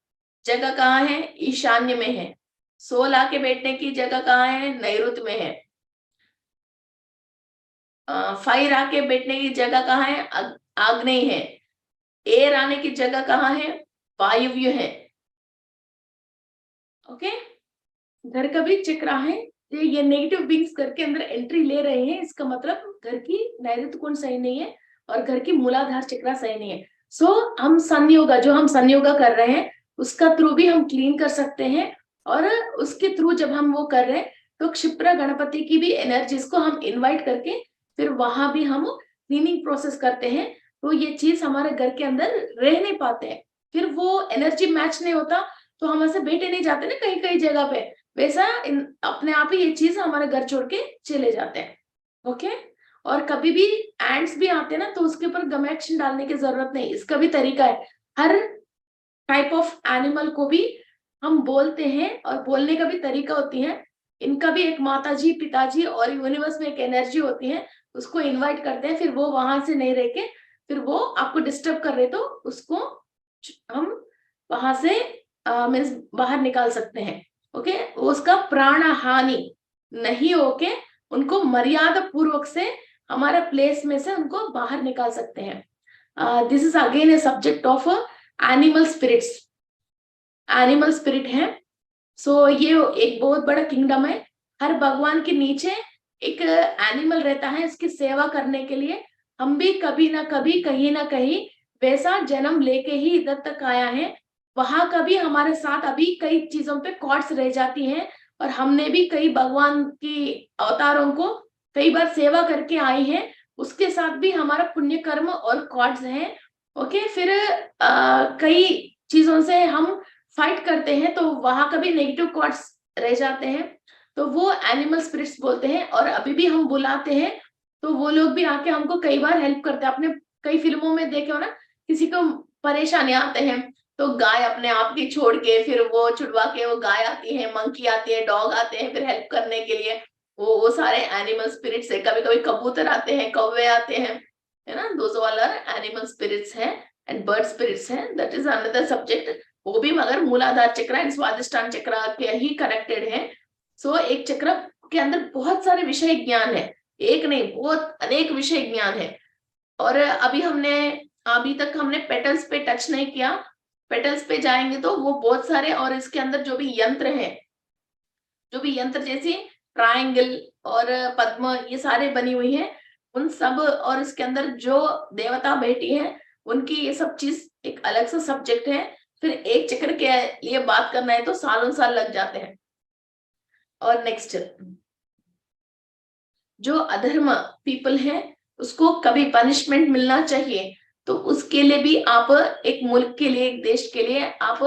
जगह कहाँ है? ईशान्य में है। सोल आके बैठने की जगह कहाँ है? नैऋत्य में है। फायर आके बैठने की जगह कहाँ है? आग्नेय है। एयर आने की जगह कहाँ है? वायुव्य है। ओके, घर का भी चक्र है, ये नेगेटिव बींग्स घर के अंदर एंट्री ले रहे हैं, इसका मतलब घर की नैऋत्य कोण सही नहीं है और घर की मूलाधार चक्र सही नहीं है। सो हम संयोगा, जो हम संयोगा कर रहे हैं उसका थ्रू भी हम क्लीन कर सकते हैं, और उसके थ्रू जब हम वो कर रहे हैं तो क्षिप्रा गणपति की भी एनर्जीज को हम इनवाइट करके फिर वहां भी हम क्लीनिंग प्रोसेस करते हैं, तो ये चीज हमारे घर के अंदर रह नहीं पाते हैं, फिर वो एनर्जी मैच नहीं होता, तो हम ऐसे बैठे नहीं जाते ना कहीं कहीं जगह पे, वैसा अपने आप ही ये चीज हमारे घर छोड़ के चले जाते हैं। ओके, और कभी भी एंड्स भी आते हैं ना तो उसके ऊपर गमेक्शन डालने की जरूरत नहीं, इसका भी तरीका है। हर टाइप ऑफ एनिमल को भी हम बोलते हैं और बोलने का भी तरीका होती है, इनका भी एक माताजी पिताजी और यूनिवर्स में एक एनर्जी होती है, उसको इनवाइट करते हैं, फिर वो वहां से नहीं रह के फिर वो आपको डिस्टर्ब कर रहे तो उसको हम वहां से मीन्स बाहर निकाल सकते हैं। ओके, उसका प्राण हानि नहीं होके उनको मर्यादा पूर्वक से हमारे प्लेस में से उनको बाहर निकाल सकते हैं। This is again a subject of animal spirits, animal spirit है। सो ये एक बहुत बड़ा किंगडम है, हर भगवान के नीचे एक एनिमल रहता है इसकी सेवा करने के लिए। हम भी कभी ना कभी कहीं ना कहीं वैसा जन्म लेके ही इधर तक आया है, वहां का भी हमारे साथ अभी कई चीजों पे कॉर्ड्स रह जाती हैं, और हमने भी कई भगवान की अवतारों को कई बार सेवा करके आई हैं, उसके साथ भी हमारा पुण्य कर्म और कॉर्ड्स हैं। ओके, फिर कई चीजों से हम फाइट करते हैं तो वहां का भी नेगेटिव कॉर्ड्स रह जाते हैं, तो वो एनिमल स्पिरिट्स बोलते हैं, और अभी भी हम बुलाते हैं तो वो लोग भी आके हमको कई बार हेल्प करते हैं। आपने कई फिल्मों में देखे हो ना, किसी को परेशानी आते हैं तो गाय अपने आप की छोड़ के फिर वो छुड़वा के वो गाय आती है, मंकी आती है, डॉग आते हैं फिर हेल्प करने के लिए, वो सारे एनिमल स्पिरिट्स है। कभी कभी कबूतर आते हैं, कौवे आते हैं, है ना, those all are animal spirits हैं एंड बर्ड स्पिरिट्स हैं, दैट इज अनदर सब्जेक्ट। वो भी मगर मूलाधार चक्र एंड स्वादिष्टान चक्र के ही कनेक्टेड है। सो एक चक्र के अंदर बहुत सारे विषय ज्ञान है, एक नहीं बहुत अनेक विषय ज्ञान है। और अभी तक हमने पेटल्स पे टच नहीं किया, पेटल्स पे जाएंगे तो वो बहुत सारे, और इसके अंदर जो भी यंत्र है, जो भी यंत्र जैसे ट्रायंगल और पद्म ये सारे बनी हुई है उन सब, और इसके अंदर जो देवता बैठी है उनकी, ये सब चीज एक अलग सा सब्जेक्ट है। फिर एक चक्र के लिए बात करना है तो सालों साल लग जाते हैं। और नेक्स्ट, जो अधर्म पीपल है उसको कभी पनिशमेंट मिलना चाहिए, तो उसके लिए भी आप एक मुल्क के लिए, एक देश के लिए आप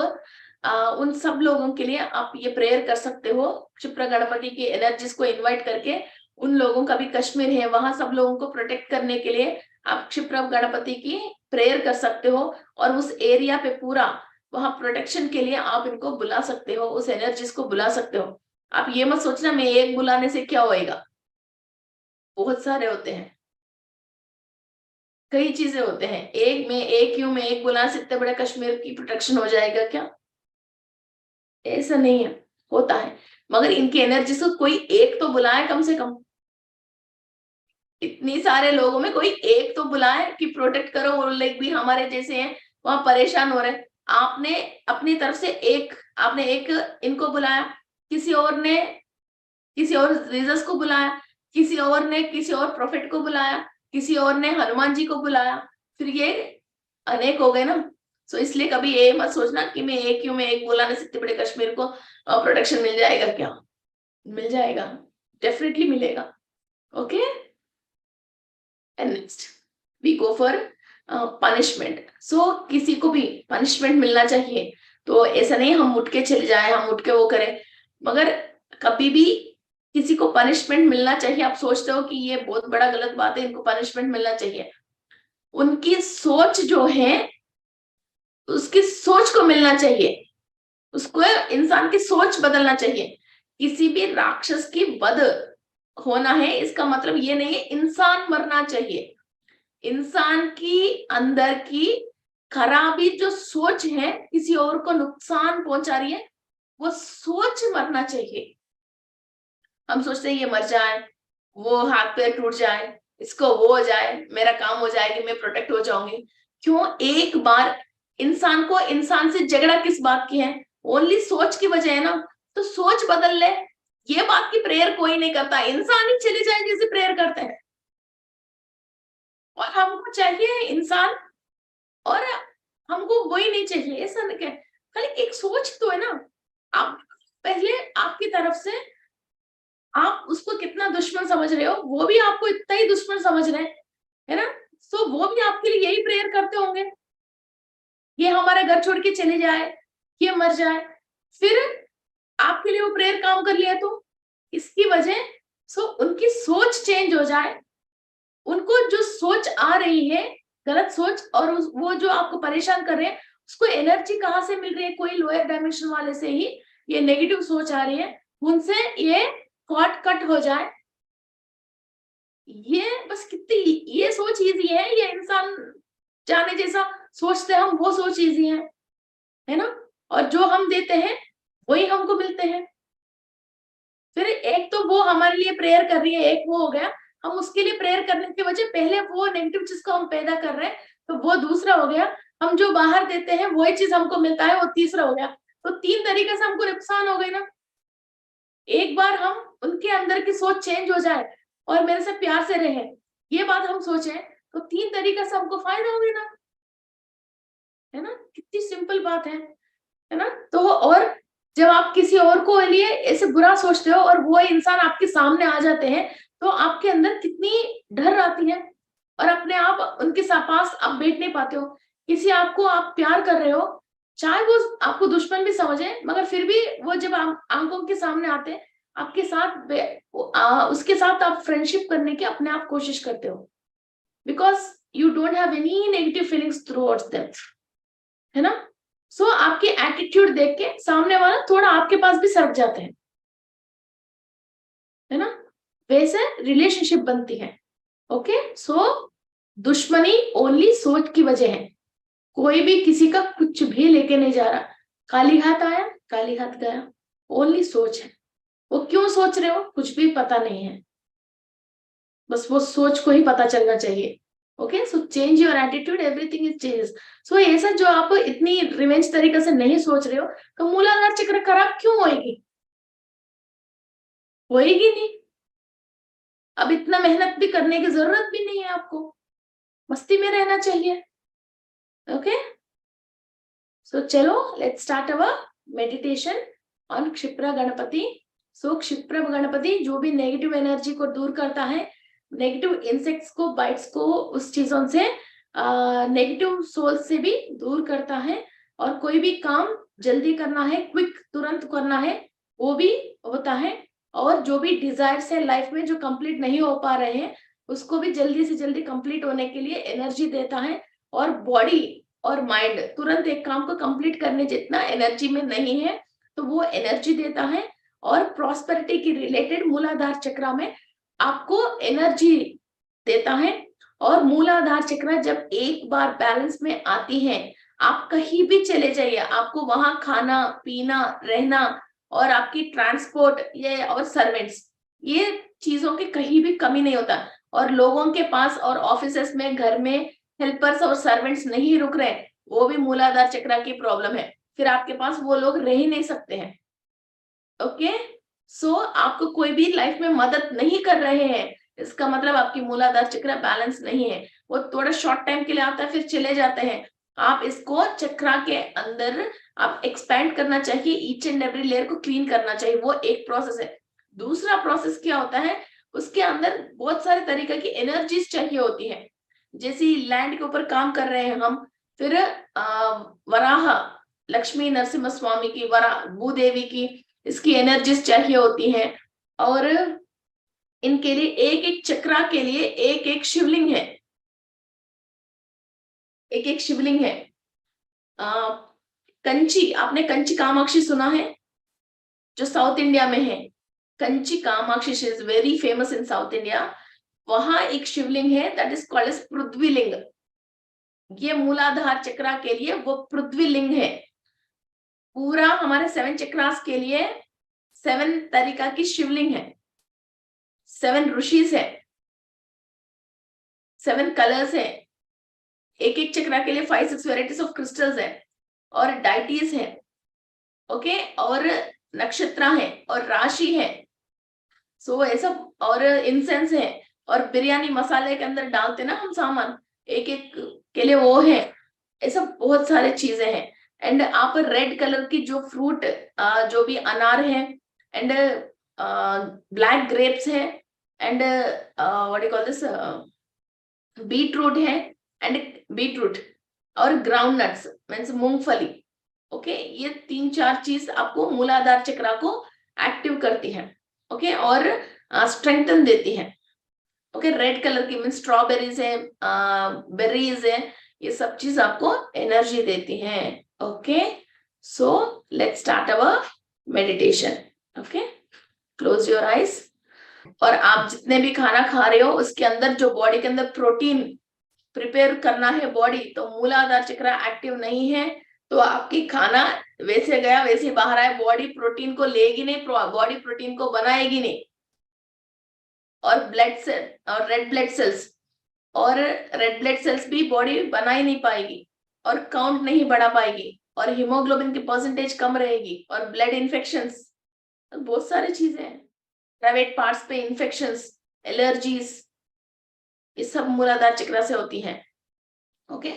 उन सब लोगों के लिए आप ये प्रेयर कर सकते हो, क्षिप्रा गणपति की एनर्जीज को इनवाइट करके। उन लोगों का भी कश्मीर है, वहां सब लोगों को प्रोटेक्ट करने के लिए आप क्षिप्रा गणपति की प्रेयर कर सकते हो, और उस एरिया पे पूरा वहां प्रोटेक्शन के लिए आप इनको बुला सकते हो, उस एनर्जीज को बुला सकते हो। आप ये मत सोचना मैं एक बुलाने से क्या होएगा, बहुत सारे होते हैं, कई चीजें होते हैं। मैं एक बुलाने से इतने बड़े कश्मीर की प्रोटेक्शन हो जाएगा क्या? ऐसा नहीं है, होता है, मगर इनकी एनर्जी से कोई एक तो बुलाए कम से कम, इतनी सारे लोगों में कोई एक तो बुलाए कि प्रोटेक्ट करो, वो लोग भी हमारे जैसे हैं वहां परेशान हो रहे हैं। आपने अपनी तरफ से आपने एक इनको बुलाया, किसी और ने किसी और रीजर्स को बुलाया, किसी और ने किसी और प्रोफेट को बुलाया, किसी और ने हनुमान जी को बुलाया, फिर ये अनेक हो गए ना। सो इसलिए कभी ये मत सोचना कि मैं एक क्यों, मैं एक बुलाने से इतने बड़े कश्मीर को प्रोटेक्शन मिल जाएगा। क्या मिल जाएगा? डेफिनेटली मिलेगा। Okay, and next we go for punishment. So किसी को भी पनिशमेंट मिलना चाहिए। तो ऐसा नहीं हम उठ के चले जाए, हम उठ के वो करें, मगर कभी भी किसी को पनिशमेंट मिलना चाहिए। आप सोचते हो कि ये बहुत बड़ा गलत बात है, इनको पनिशमेंट मिलना चाहिए, उनकी सोच जो है उसकी सोच को मिलना चाहिए, उसको इंसान की सोच बदलना चाहिए। किसी भी राक्षस की वध होना है इसका मतलब ये नहीं है इंसान मरना चाहिए। इंसान की अंदर की खराबी जो सोच है किसी और को नुकसान पहुंचा रही है, वो सोच मरना चाहिए। हम सोचते हैं ये मर जाए, वो हाथ पैर टूट जाए, इसको वो हो जाए, मेरा काम हो जाएगी, मैं प्रोटेक्ट हो जाऊंगी। क्यों? एक बार इंसान को इंसान से झगड़ा किस बात की है? ओनली सोच की वजह है ना। तो सोच बदल ले। ये बात की प्रेयर कोई नहीं करता, इंसान ही चले जाए जैसे प्रेयर करते हैं। और हमको चाहिए इंसान, और हमको वही नहीं चाहिए ऐसा नहीं क्या, खाली एक सोच तो है ना। आप पहले आपकी तरफ से आप उसको कितना दुश्मन समझ रहे हो, वो भी आपको इतना ही दुश्मन समझ रहे हैं, है ना। सो वो भी आपके लिए यही प्रेयर करते होंगे, ये हमारा घर छोड़ के चले जाए, ये मर जाए। फिर आपके लिए वो प्रेयर काम कर लिया तो इसकी वजह, सो उनकी सोच चेंज हो जाए। उनको जो सोच आ रही है गलत सोच, और वो जो आपको परेशान कर रहे हैं उसको एनर्जी कहाँ से मिल रही है? कोई लोअर डायमेंशन वाले से ही ये नेगेटिव सोच आ रही है, उनसे ये कॉट कट हो जाए। ये बस कितनी ये सोच इजी है, ये इंसान जाने जैसा सोचते हैं हम, वो सोच इजी है ना। और जो हम देते हैं वही हमको मिलते हैं। फिर एक तो वो हमारे लिए प्रेयर कर रही है, एक वो हो गया, हम उसके लिए प्रेयर करने की वजह पहले वो नेगेटिव चीज को हम पैदा कर रहे हैं, तो वो दूसरा हो गया। हम जो बाहर देते हैं वही चीज हमको मिलता है, वो तीसरा हो गया। तो तीन तरीके से हमको नुकसान हो गई ना। एक बार हम उनके अंदर की सोच चेंज हो जाए और मेरे से प्यार से रहे, ये बात हम सोचें, तो तीन तरीके से हमको फायदा होगी ना, है ना। कितनी सिंपल बात है ना। तो और जब आप किसी और को लिए ऐसे बुरा सोचते हो और वो इंसान आपके सामने आ जाते हैं, तो आपके अंदर कितनी डर आती है, और अपने आप उनके पास आप बैठ नहीं पाते हो। किसी आपको आप प्यार कर रहे हो, चाहे वो आपको दुश्मन भी समझे, मगर फिर भी वो जब आंखों के सामने आते हैं आपके साथ उसके साथ आप फ्रेंडशिप करने की अपने आप कोशिश करते हो, because you don't have any negative feelings towards them, है ना। सो आपके एटीट्यूड देख के सामने वाला थोड़ा आपके पास भी सरक जाते हैं, है ना। वैसे रिलेशनशिप बनती है। ओके, सो दुश्मनी ओनली सोच की वजह है। कोई भी किसी का कुछ भी लेके नहीं जा रहा, खाली हाथ आया खाली हाथ गया, ओनली सोच है। वो क्यों सोच रहे हो कुछ भी पता नहीं है, बस वो सोच को ही पता चलना चाहिए। Okay, so change your attitude, everything is changes. So ऐसा जो आप इतनी रिवेंज तरीके से नहीं सोच रहे हो, तो मूलाधार चक्र खराब क्यों होएगी? होएगी नहीं। अब इतना मेहनत भी करने की जरूरत भी नहीं है आपको, मस्ती में रहना चाहिए। ओके, सो चलो let's start our meditation on Kshipra Ganapati. So Kshipra Ganapati जो भी नेगेटिव एनर्जी को दूर करता है, नेगेटिव इंसेक्ट्स को, बाइट्स को, उस चीजों से, नेगेटिव सोल से भी दूर करता है। और कोई भी काम जल्दी करना है, क्विक तुरंत करना है, वो भी होता है। और जो भी डिजायर्स है लाइफ में जो कंप्लीट नहीं हो पा रहे हैं, उसको भी जल्दी से जल्दी कंप्लीट होने के लिए एनर्जी देता है। और बॉडी और माइंड तुरंत एक काम को कंप्लीट करने जितना एनर्जी में नहीं है, तो वो एनर्जी देता है। और प्रॉस्पेरिटी की रिलेटेड मूलाधार चक्र में आपको एनर्जी देता है। और मूलाधार चक्र जब एक बार बैलेंस में आती है, आप कहीं भी चले जाइए, आपको वहां खाना पीना रहना और आपकी ट्रांसपोर्ट ये और सर्वेंट्स, ये चीजों की कहीं भी कमी नहीं होता। और लोगों के पास और ऑफिसेस में, घर में हेल्पर्स और सर्वेंट्स नहीं रुक रहे, वो भी मूलाधार चक्र की प्रॉब्लम है। फिर आपके पास वो लोग रह ही नहीं सकते हैं। ओके, सो आपको कोई भी लाइफ में मदद नहीं कर रहे हैं, इसका मतलब आपकी मूलाधार चक्र बैलेंस नहीं है। वो थोड़ा शॉर्ट टाइम के लिए आता है, फिर चले जाते हैं। आप इसको चक्रा के अंदर आप एक्सपैंड करना चाहिए, ईच एंड एवरी लेयर को क्लीन करना चाहिए, वो एक प्रोसेस है। दूसरा प्रोसेस क्या होता है, उसके अंदर बहुत सारे तरीके की एनर्जीज चाहिए होती है। जैसे लैंड के ऊपर काम कर रहे हैं हम, फिर वराह लक्ष्मी नरसिम्हा स्वामी की, वराह भूदेवी की, इसकी एनर्जीज चाहिए होती हैं। और इनके लिए एक एक चक्रा के लिए एक एक शिवलिंग है, एक एक शिवलिंग है। कंची, आपने कंची कामाक्षी सुना है, जो साउथ इंडिया में है। Kanchi Kamakshi is very famous in south India. वहां एक शिवलिंग है दैट इज कॉल्ड एज पृथ्वीलिंग। ये मूलाधार चक्रा के लिए वो पृथ्वीलिंग है। पूरा हमारे 7 चक्रास के लिए 7 तरीका की शिवलिंग है, 7 ऋषिज है, 7 कलर्स है। एक एक चक्रा के लिए 5-6 वेराइटीज ऑफ क्रिस्टल्स है, और डाइटीज है, ओके, और नक्षत्र है, और राशि है। सो ऐसा, और इंसेंस है, और बिरयानी मसाले के अंदर डालते ना हम सामान, एक एक के लिए वो है। ऐसा बहुत सारे चीजें हैं। एंड आप रेड कलर की जो फ्रूट, जो भी अनार है, एंड ब्लैक ग्रेप्स है, and what you call this, beetroot है, एंड बीटरूट, और ग्राउंड नट्स मीन्स मूंगफली। ओके, ये 3-4 चीज आपको मूलाधार चक्रा को एक्टिव करती है, ओके, और स्ट्रेंथन देती है। ओके, रेड कलर की मीन्स स्ट्रॉबेरीज है, बेरीज है, ये सब चीज आपको एनर्जी देती है। Okay, so let's start our meditation. Okay, close your eyes. और आप जितने भी खाना खा रहे हो, उसके अंदर जो बॉडी के अंदर प्रोटीन प्रिपेयर करना है बॉडी, तो मूलाधार चक्र एक्टिव नहीं है, तो आपकी खाना वैसे गया वैसे बाहर आए, बॉडी प्रोटीन को लेगी नहीं, बॉडी प्रोटीन को बनाएगी नहीं। और ब्लड सेल और रेड ब्लड सेल्स, और रेड ब्लड सेल्स भी बॉडी बना ही नहीं पाएगी, और काउंट नहीं बढ़ा पाएगी, और हीमोग्लोबिन की परसेंटेज कम रहेगी, और ब्लड इन्फेक्शंस, बहुत सारी चीजें हैं, प्राइवेट पार्ट्स पे इन्फेक्शंस, एलर्जीज, ये सब मूलाधार चक्र से होती हैं। ओके,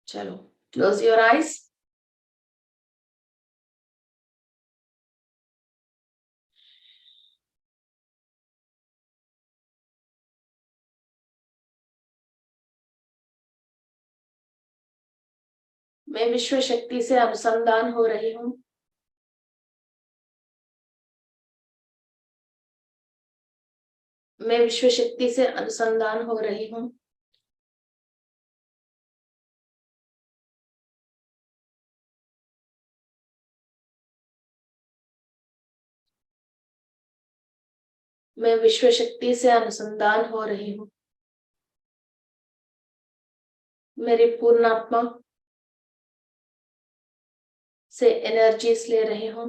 चलो, क्लोज योर आईज। मैं विश्व शक्ति से अनुसंधान हो रही हूँ। मैं विश्व शक्ति से अनुसंधान हो रही हूँ। मैं विश्व शक्ति से अनुसंधान हो रही हूँ। मेरी पूर्ण आत्मा से एनर्जीज ले रही हूँ,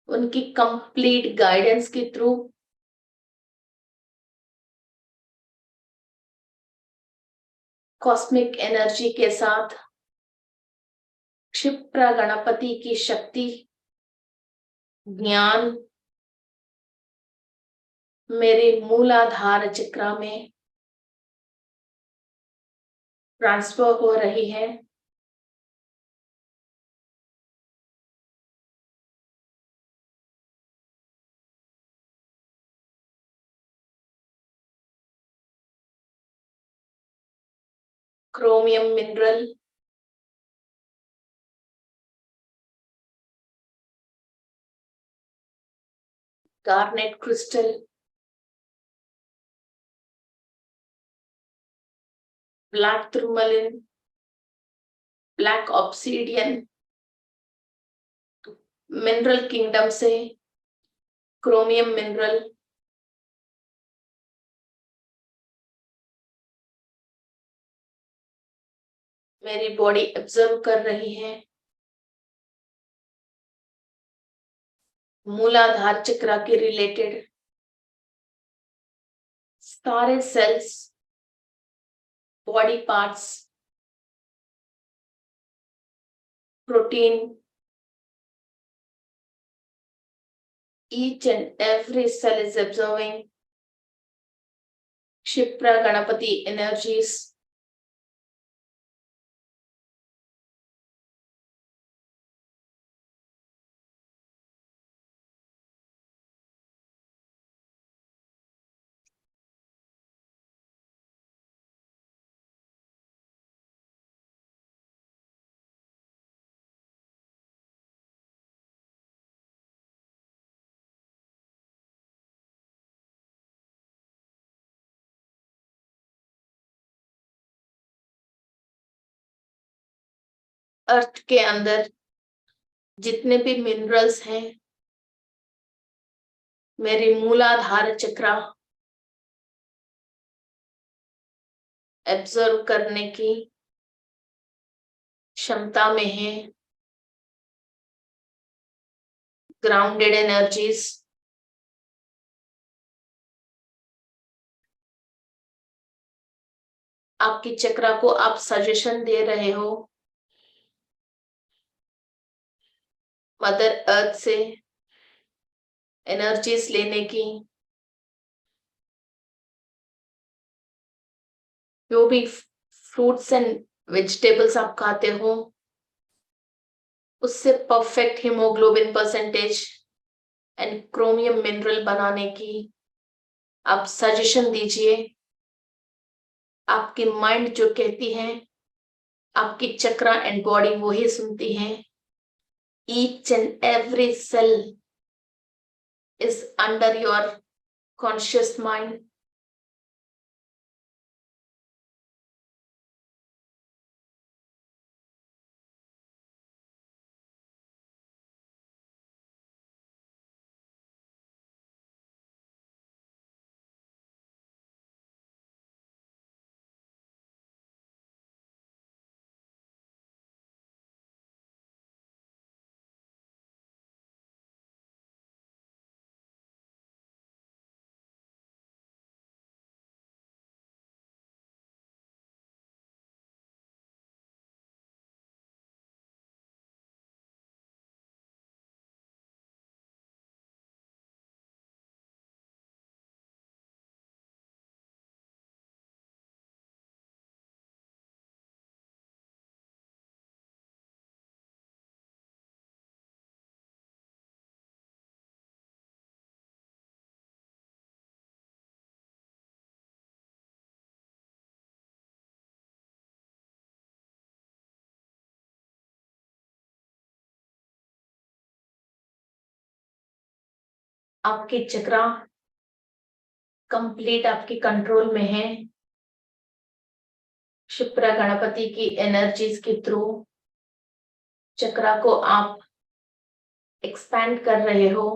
उनकी कंप्लीट गाइडेंस के थ्रू कॉस्मिक एनर्जी के साथ क्षिप्रा गणपति की शक्ति, ज्ञान मेरे मूलाधार चक्र में ट्रांसफर हो रही है। Chromium mineral, garnet crystal, black tourmaline, black obsidian, mineral kingdom से क्रोमियम मिनरल मेरी बॉडी एब्जॉर्ब कर रही है। मूलाधार चक्र के रिलेटेड सारे cells, body parts, protein, each and every cell is absorbing Kshipra Ganapati energies. Earth के अंदर जितने भी मिनरल्स हैं, मेरी मूलाधार चक्र एब्जॉर्व करने की क्षमता में है। ग्राउंडेड एनर्जीज आपकी चक्र को आप सजेशन दे रहे हो मदर अर्थ से एनर्जीज लेने की। जो भी फ्रूट्स एंड वेजिटेबल्स आप खाते हो उससे perfect haemoglobin percentage and chromium mineral बनाने की आप सजेशन दीजिए। आपकी माइंड जो कहती है, आपकी चक्र एंड बॉडी वही सुनती है। Each and every cell is under your conscious mind. आपके चक्र कंप्लीट आपके कंट्रोल में है। क्षिप्रा गणपति की एनर्जीज के थ्रू चक्र को आप एक्सपैंड कर रहे हो।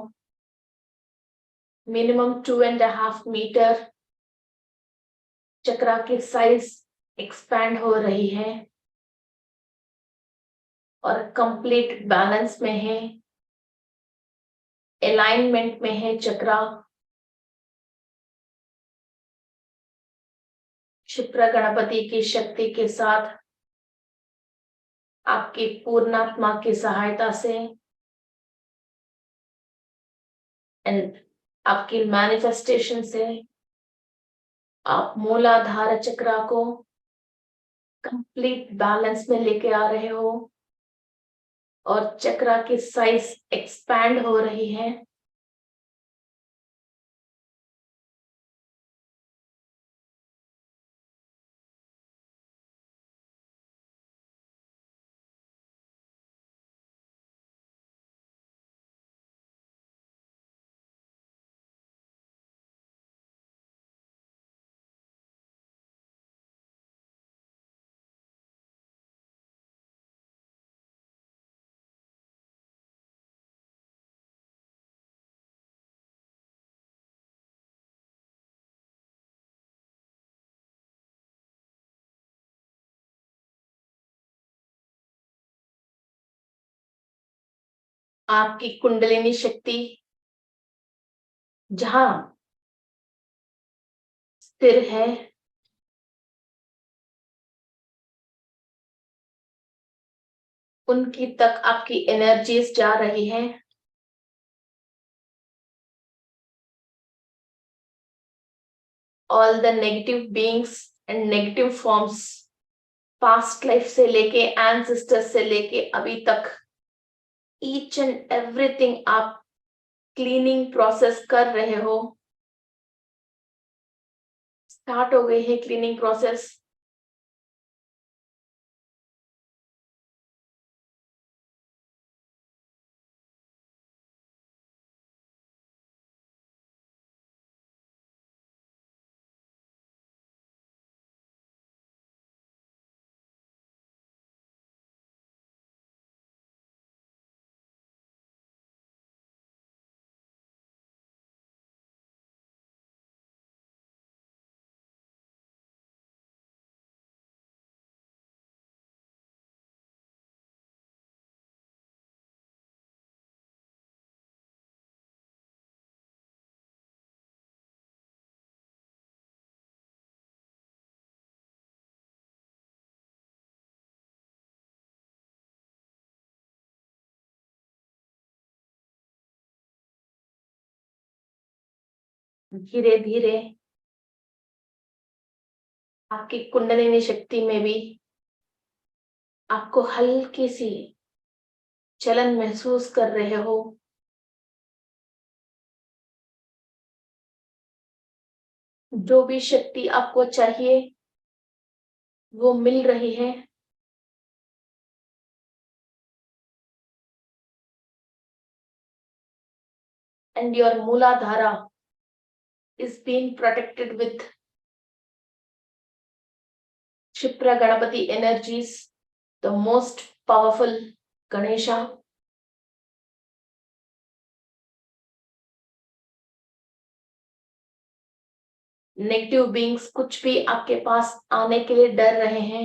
मिनिमम 2.5 मीटर चक्र की साइज एक्सपैंड हो रही है और कंप्लीट बैलेंस में है, अलाइनमेंट में है चक्र। क्षिप्रा गणपति की शक्ति के साथ आपकी पूर्णात्मा की सहायता से एंड आपकी मैनिफेस्टेशन से आप मूलाधार चक्र को कंप्लीट बैलेंस में लेके आ रहे हो और चक्र की साइज एक्सपैंड हो रही है। आपकी कुंडलिनी शक्ति जहां स्थिर है, उनकी तक आपकी एनर्जीज जा रही है। All the negative beings and negative forms, past life से लेके एंसेस्टर्स से लेके अभी तक, ईच एंड एवरीथिंग आप क्लीनिंग प्रोसेस कर रहे हो। स्टार्ट हो गई है क्लीनिंग प्रोसेस। धीरे धीरे आपकी कुंडलिनी शक्ति में भी आपको हल्की सी चलन महसूस कर रहे हो। जो भी शक्ति आपको चाहिए वो मिल रही है। And your मूलाधारा is being protected with Shipra Ganapati energies, the most powerful Ganesha. Negative beings कुछ भी आपके पास आने के लिए डर रहे हैं,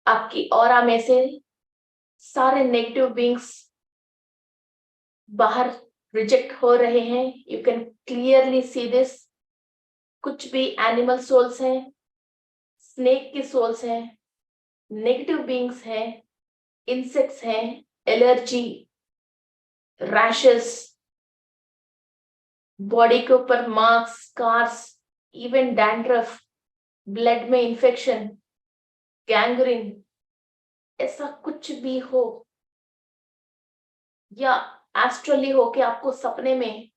आपकी ऑरा में से सारे नेगेटिव बीइंग्स बाहर रिजेक्ट हो रहे हैं। You can clearly see this. कुछ भी एनिमल सोल्स हैं, स्नेक की सोल्स हैं, नेगेटिव बीइंग्स हैं, इंसेक्ट्स हैं, एलर्जी, रैशेस, बॉडी के ऊपर marks, scars, even dandruff, blood में इंफेक्शन, गैंग्रीन, ऐसा कुछ भी हो, या एस्ट्रली हो के आपको सपने में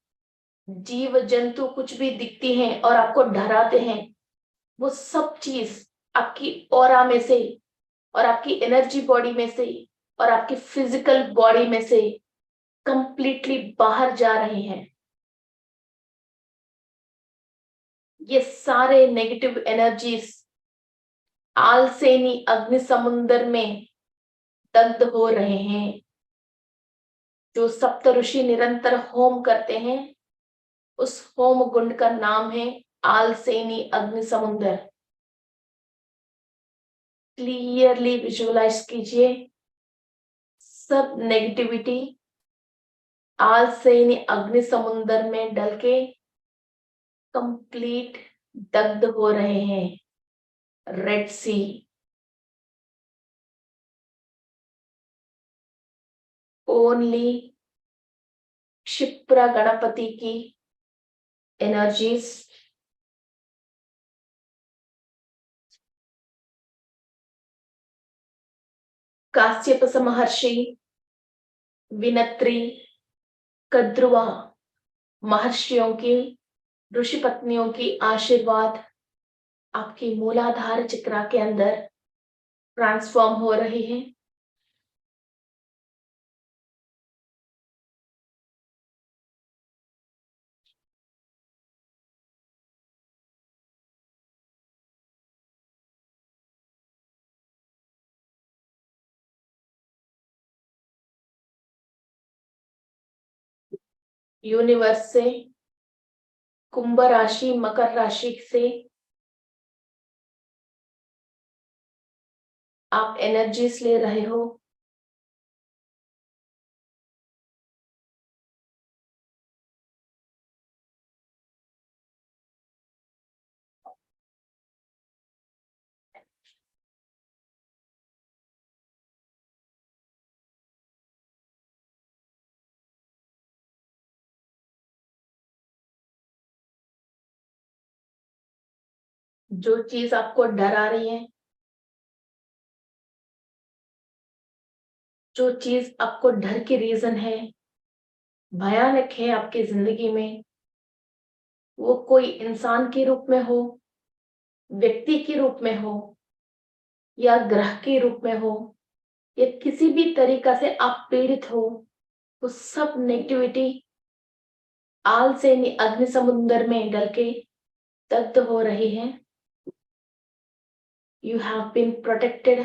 जीव जंतु कुछ भी दिखती हैं और आपको डराते हैं, वो सब चीज आपकी ऑरा में से और आपकी एनर्जी बॉडी में से और आपकी फिजिकल बॉडी में से कंप्लीटली बाहर जा रही हैं। ये सारे नेगेटिव एनर्जीज आलसेनी अग्नि समुद्र में दग्ध हो रहे हैं। जो सप्त ऋषि निरंतर होम करते हैं, उस होम गुंड का नाम है आलसेनी अग्नि समुद्र। क्लियरली विजुअलाइज कीजिए, सब नेगेटिविटी आलसेनी अग्नि समुद्र में डल के कंप्लीट दग्ध हो रहे हैं। रेड सी, ओनली क्षिप्रा गणपति की एनर्जीज, काश्यप महर्षि, विनत्री, कद्रुवा महर्षियों की, ऋषि पत्नियों की आशीर्वाद आपकी मूलाधार चक्रा के अंदर ट्रांसफॉर्म हो रही है। यूनिवर्स से, कुंभ राशि, मकर राशि से आप एनर्जीज ले रहे हो। जो चीज आपको डरा रही है, जो चीज आपको डर की रीजन है, भयानक है आपकी जिंदगी में, वो कोई इंसान के रूप में हो, व्यक्ति के रूप में हो, या ग्रह के रूप में हो, या किसी भी तरीका से आप पीड़ित हो, वो सब नेगेटिविटी आल से अग्नि समुद्र में डल के दग्ध हो रही है। You have been protected.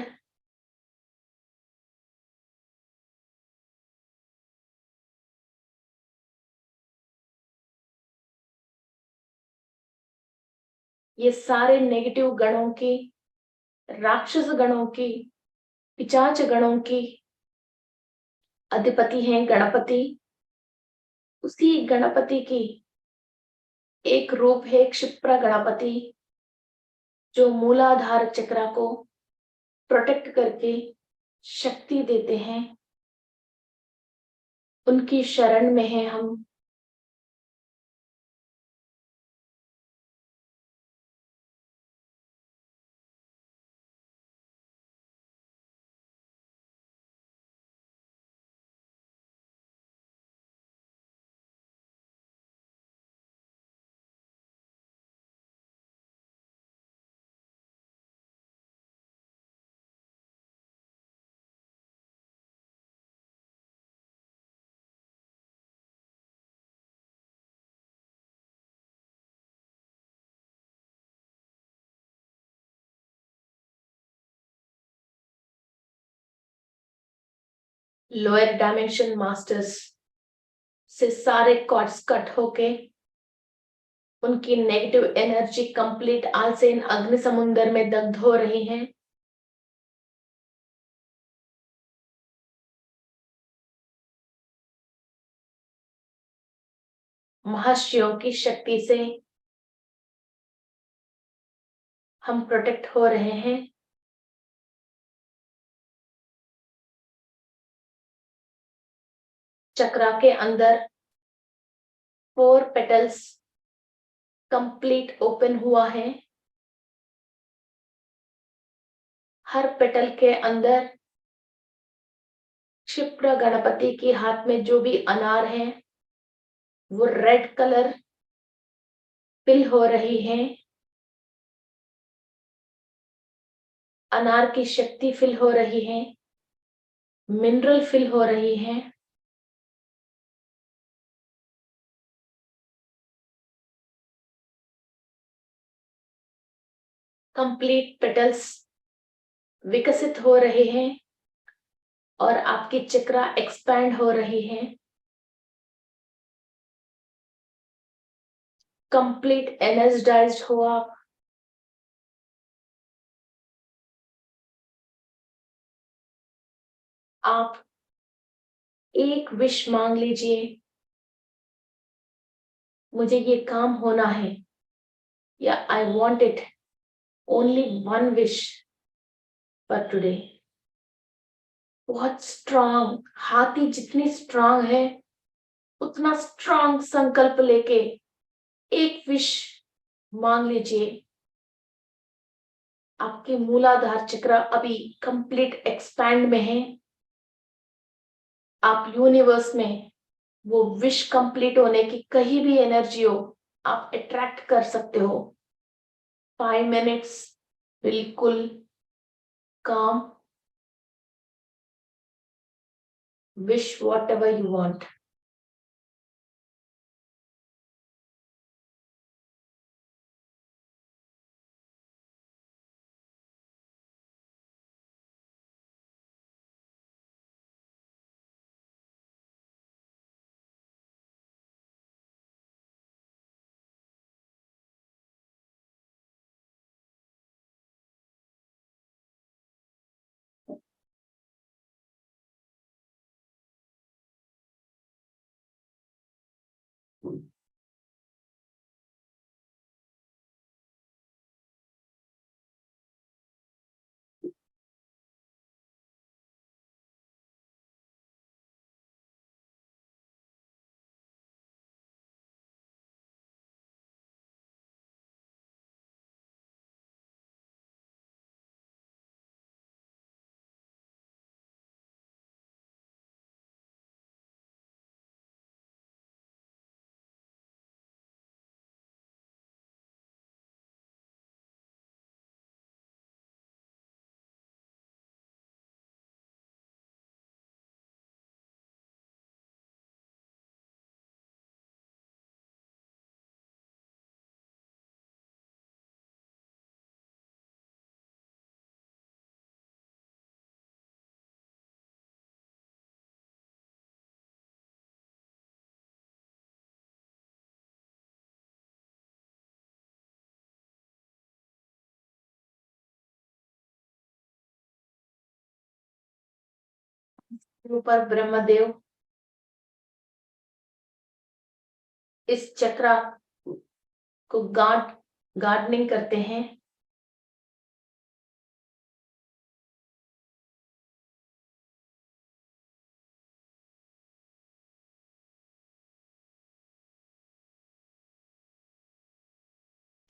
ये सारे नेगेटिव गणों की, राक्षस गणों की, पिशाच गणों की अधिपति हैं गणपति। उसी गणपति की एक रूप है क्षिप्रा गणपति, जो मूलाधार चक्र को प्रोटेक्ट करके शक्ति देते हैं। उनकी शरण में है हम। लोअर डायमेंशन मास्टर्स से सारे कॉर्ड्स कट होके उनकी नेगेटिव एनर्जी कंप्लीट आलसेन अग्नि समुद्र में दग्ध हो रही है। महाशिव की शक्ति से हम प्रोटेक्ट हो रहे हैं। चक्रा के अंदर 4 पेटल्स कंप्लीट ओपन हुआ है। हर पेटल के अंदर क्षिप्र गणपति के हाथ में जो भी अनार है वो रेड कलर फिल हो रही है। अनार की शक्ति फिल हो रही है, मिनरल फिल हो रही है। कंप्लीट पेटल्स विकसित हो रहे हैं और आपकी चक्रा एक्सपैंड हो रही है। कंप्लीट एनर्जाइज्ड हो आप। आप एक विश मांग लीजिए, मुझे ये काम होना है, या I want it, only one wish for today. बहुत स्ट्रांग, हाथी जितनी स्ट्रांग है उतना स्ट्रांग संकल्प लेके एक विश मांग लीजिए। आपके मूलाधार चक्र अभी कंप्लीट एक्सपैंड में है। आप यूनिवर्स में वो विश कंप्लीट होने की कहीं भी एनर्जी हो आप अट्रैक्ट कर सकते हो। 5 मिनट्स बिल्कुल काम, wish what ever you want. ऊपर ब्रह्मदेव इस चक्रा को गार्डनिंग करते हैं।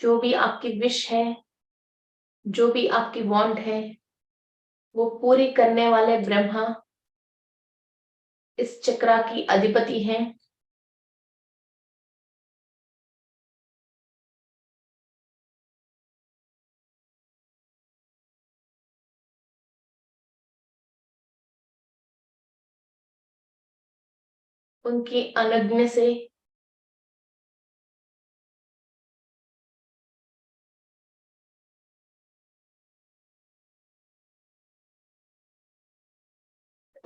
जो भी आपकी विश है, जो भी आपकी वांट है, वो पूरी करने वाले ब्रह्मा इस चक्रा की अधिपति हैं। उनकी अनुज्ञा से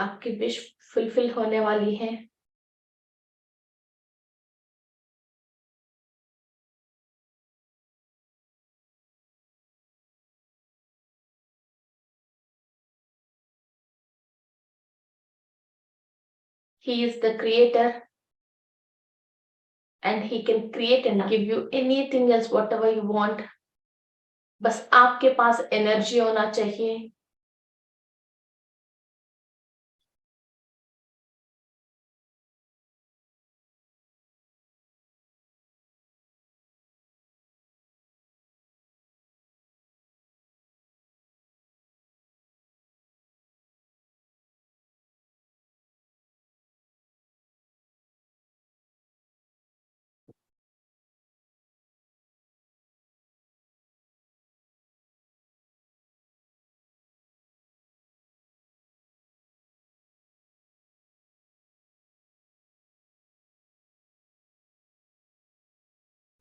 आपकी विश फुलफिल होने वाली है। He is the creator and he can create and give you anything else whatever you want. बस आपके पास एनर्जी होना चाहिए।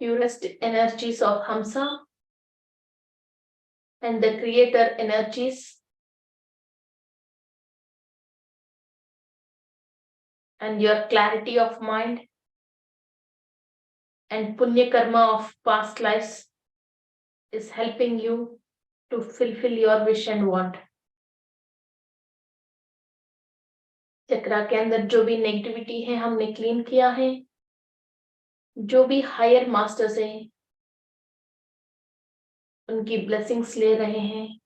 Purest energies of Hamsa and the creator energies and your clarity of mind and punya karma of past lives is helping you to fulfill your wish and want. चक्रा के अंदर जो भी negativity है हमने क्लीन किया है। जो भी हायर मास्टर्स हैं उनकी ब्लेसिंग्स ले रहे हैं।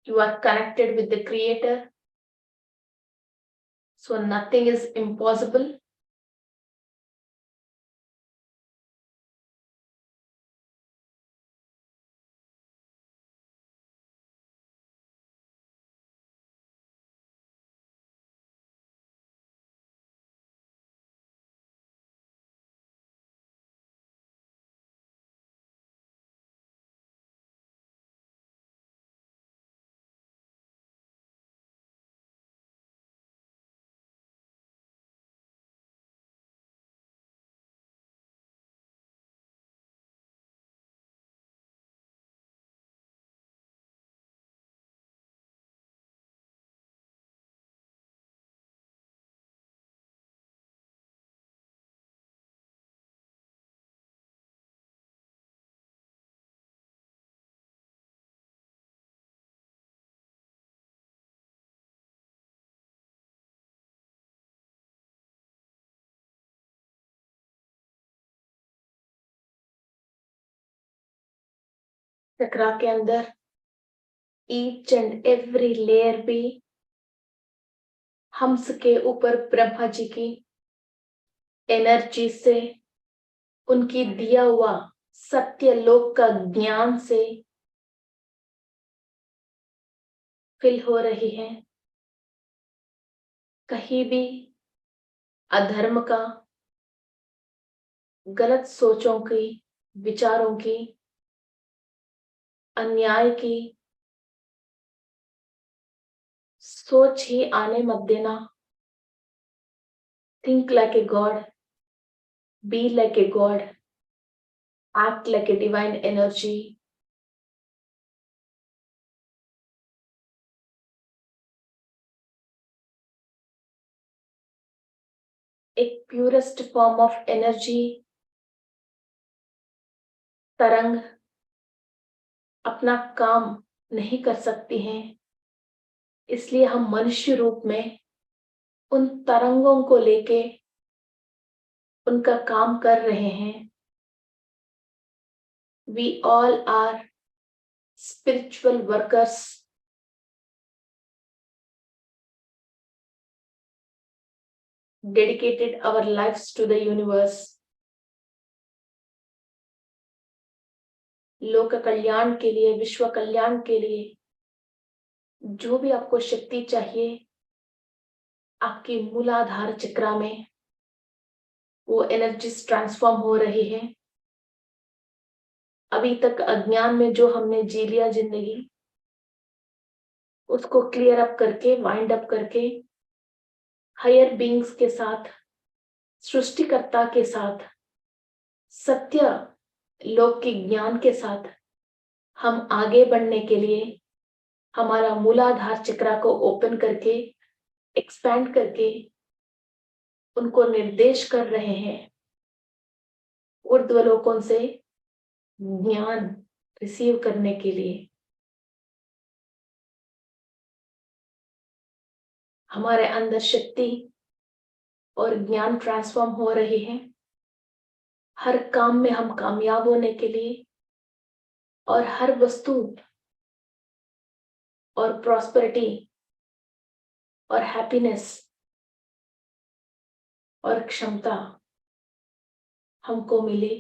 You are connected with the creator, so nothing is impossible. चक्रा के अंदर ईच एंड एवरी लेयर भी हम्स के ऊपर ब्रह्मा जी की एनर्जी से, उनकी दिया हुआ सत्य लोक का ज्ञान से फिल हो रही है। कहीं भी अधर्म का, गलत सोचों की, विचारों की, अन्याय की सोच ही आने मत देना। Think like a god, be like a god, act like a divine energy. एक प्यूरेस्ट फॉर्म ऑफ एनर्जी तरंग अपना काम नहीं कर सकती हैं, इसलिए हम मनुष्य रूप में उन तरंगों को लेके उनका काम कर रहे हैं। We all are spiritual workers, dedicated our lives to the universe. लोक कल्याण के लिए, विश्व कल्याण के लिए जो भी आपको शक्ति चाहिए, आपकी मूलाधार चक्रा में वो एनर्जीज ट्रांसफॉर्म हो रही है। अभी तक अज्ञान में जो हमने जी लिया जिंदगी, उसको क्लियर अप करके, वाइंड अप करके, हायर बीइंग्स के साथ, सृष्टिकर्ता के साथ, सत्य लोक के ज्ञान के साथ हम आगे बढ़ने के लिए हमारा मूलाधार चक्रा को ओपन करके, एक्सपैंड करके उनको निर्देश कर रहे हैं ऊर्ध्वलोकों से ज्ञान रिसीव करने के लिए। हमारे अंदर शक्ति और ज्ञान ट्रांसफॉर्म हो रही है हर काम में हम कामयाब होने के लिए, और हर वस्तु और प्रॉस्पेरिटी और हैप्पीनेस और क्षमता हमको मिले।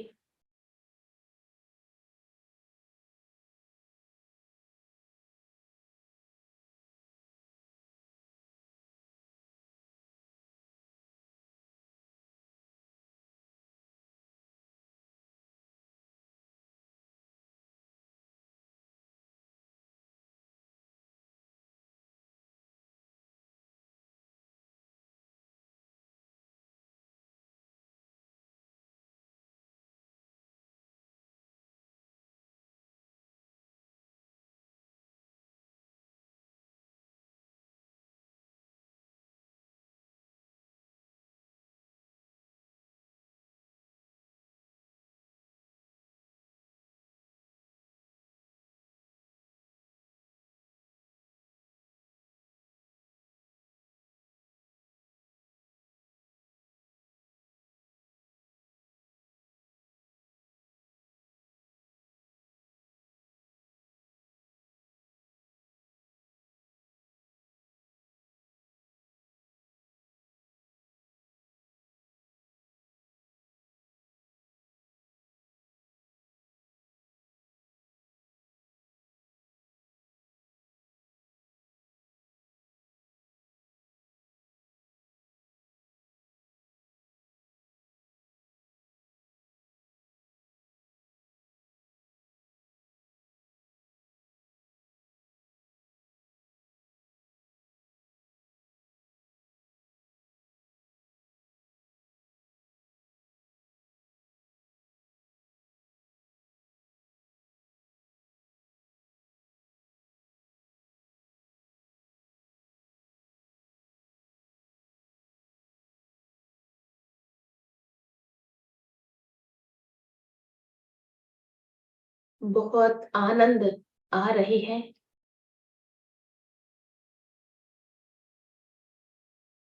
बहुत आनंद आ रही है।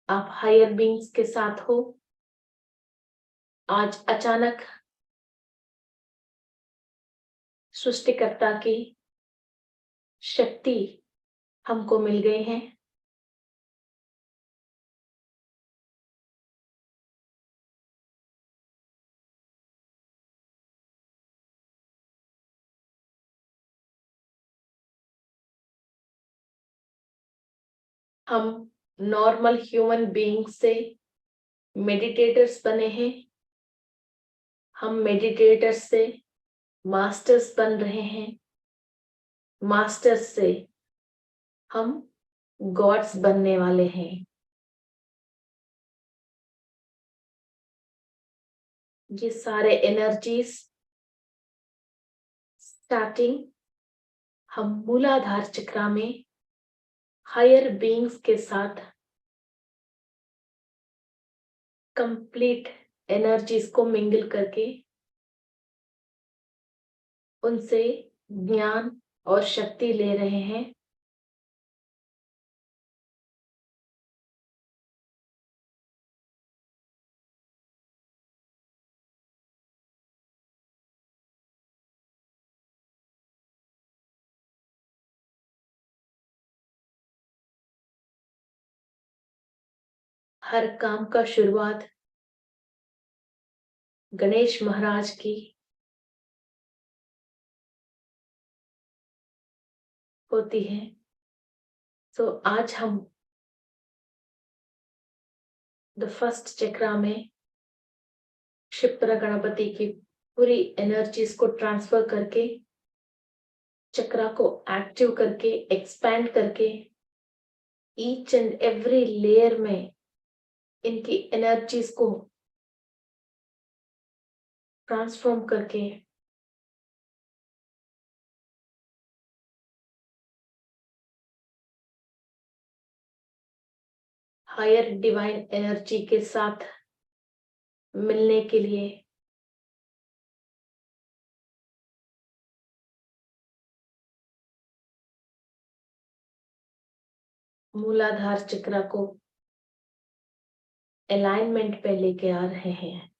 आप हायर बीइंग्स के साथ हो। आज अचानक सृष्टिकर्ता की शक्ति हमको मिल गई है। हम नॉर्मल ह्यूमन बीइंग से मेडिटेटर्स बने हैं। हम मेडिटेटर्स से मास्टर्स बन रहे हैं। मास्टर्स से हम गॉड्स बनने वाले हैं। ये सारे एनर्जीज स्टार्टिंग हम मूलाधार चक्रा में हायर बीइंग्स के साथ कंप्लीट एनर्जीज को मिंगल करके उनसे ज्ञान और शक्ति ले रहे हैं। हर काम का शुरुआत गणेश महाराज की होती है। तो आज हम द फर्स्ट चक्रा में क्षिप्र गणपति की पूरी एनर्जीज को ट्रांसफर करके, चक्रा को एक्टिव करके, एक्सपैंड करके, ईच एंड एवरी लेयर में इनकी एनर्जीज को ट्रांसफॉर्म करके हायर डिवाइन एनर्जी के साथ मिलने के लिए मूलाधार चक्र को अलाइनमेंट पे लेके आ रहे हैं।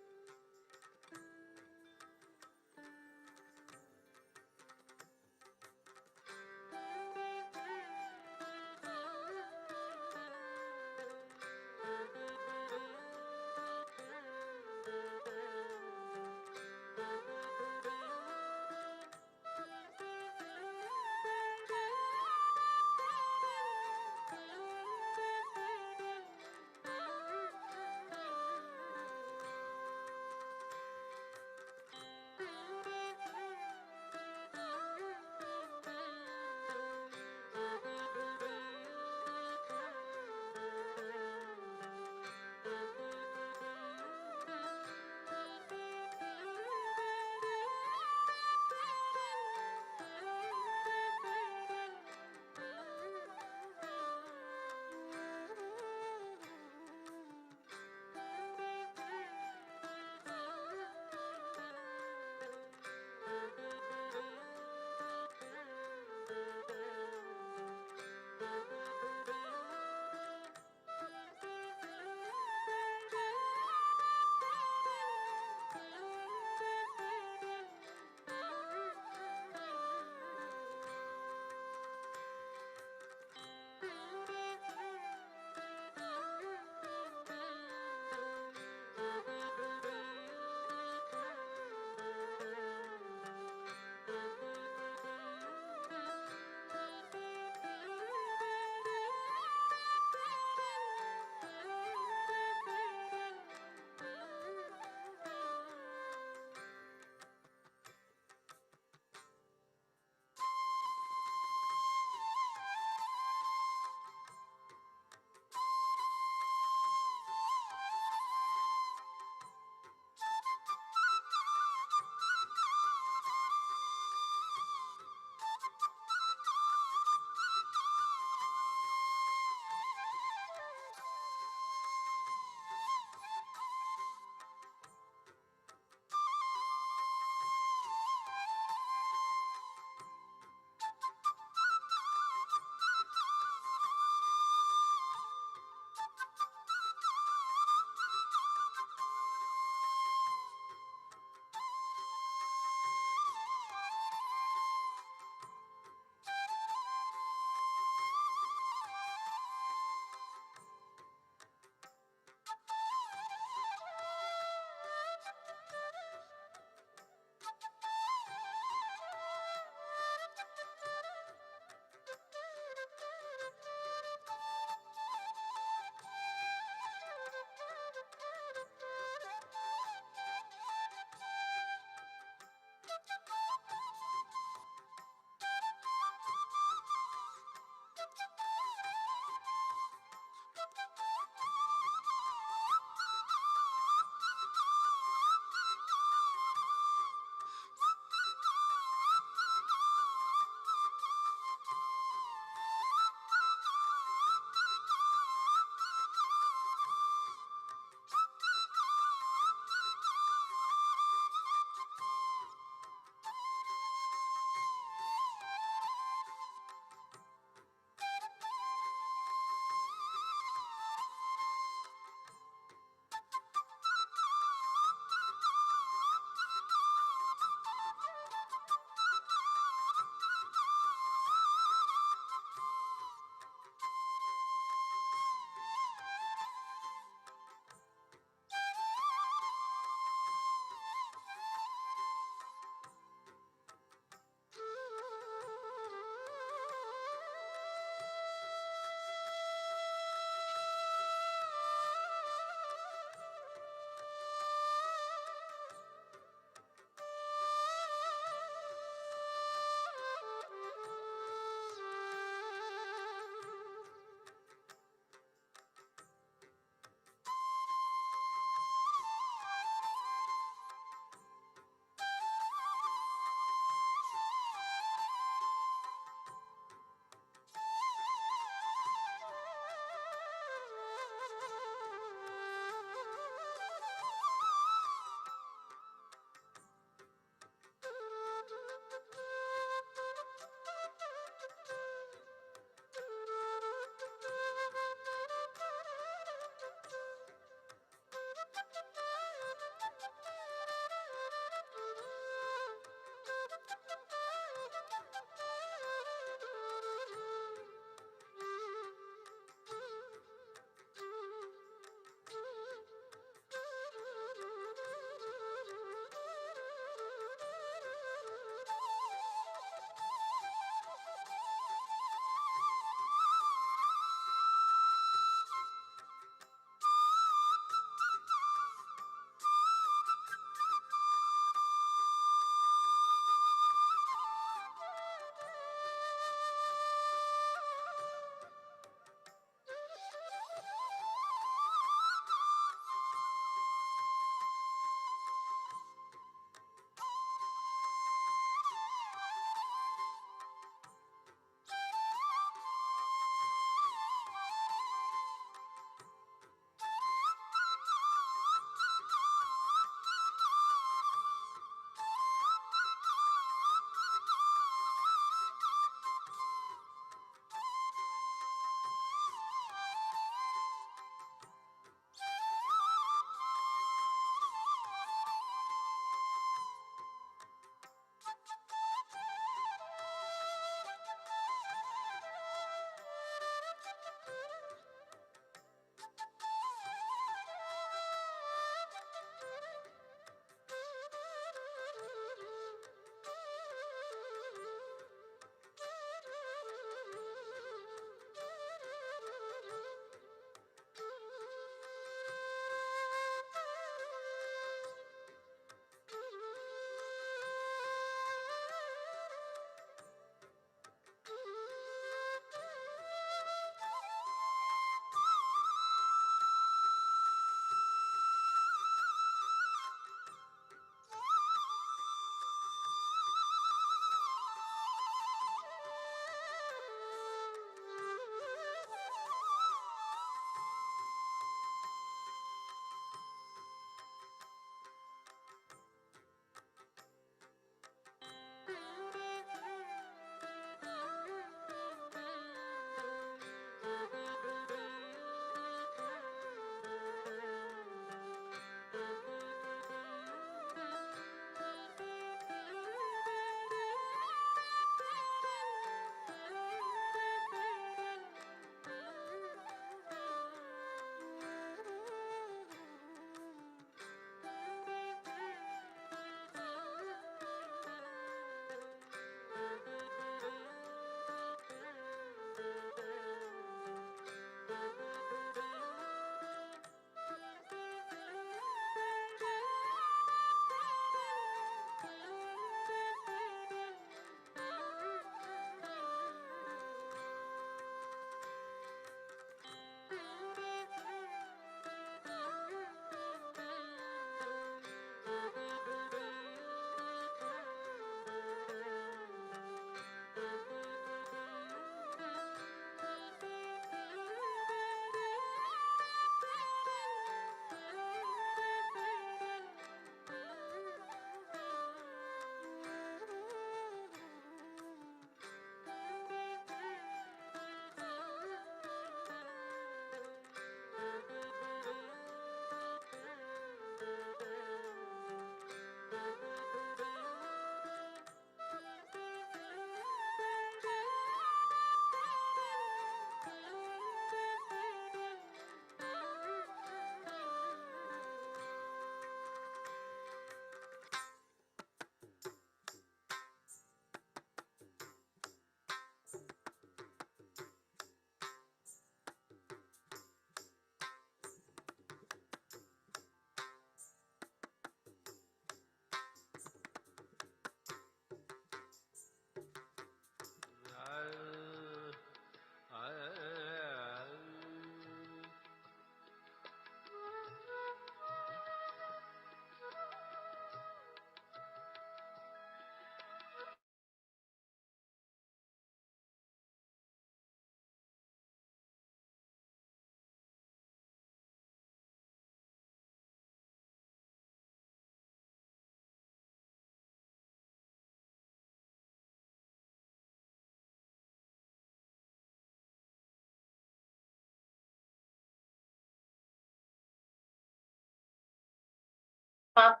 आप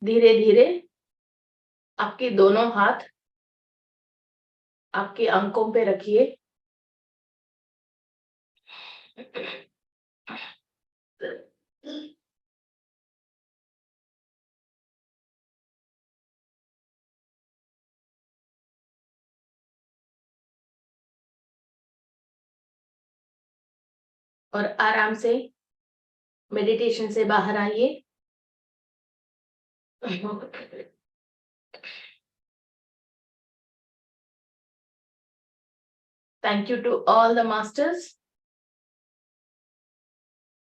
धीरे धीरे आपके दोनों हाथ आपके अंकों पे रखिए। और आराम से मेडिटेशन से बाहर आइए। Thank you to all the masters.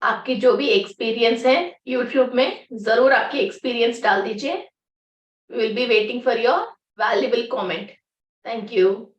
आपके जो भी एक्सपीरियंस है यूट्यूब में जरूर आपकी एक्सपीरियंस डाल दीजिए। Will be waiting for your valuable comment. Thank you.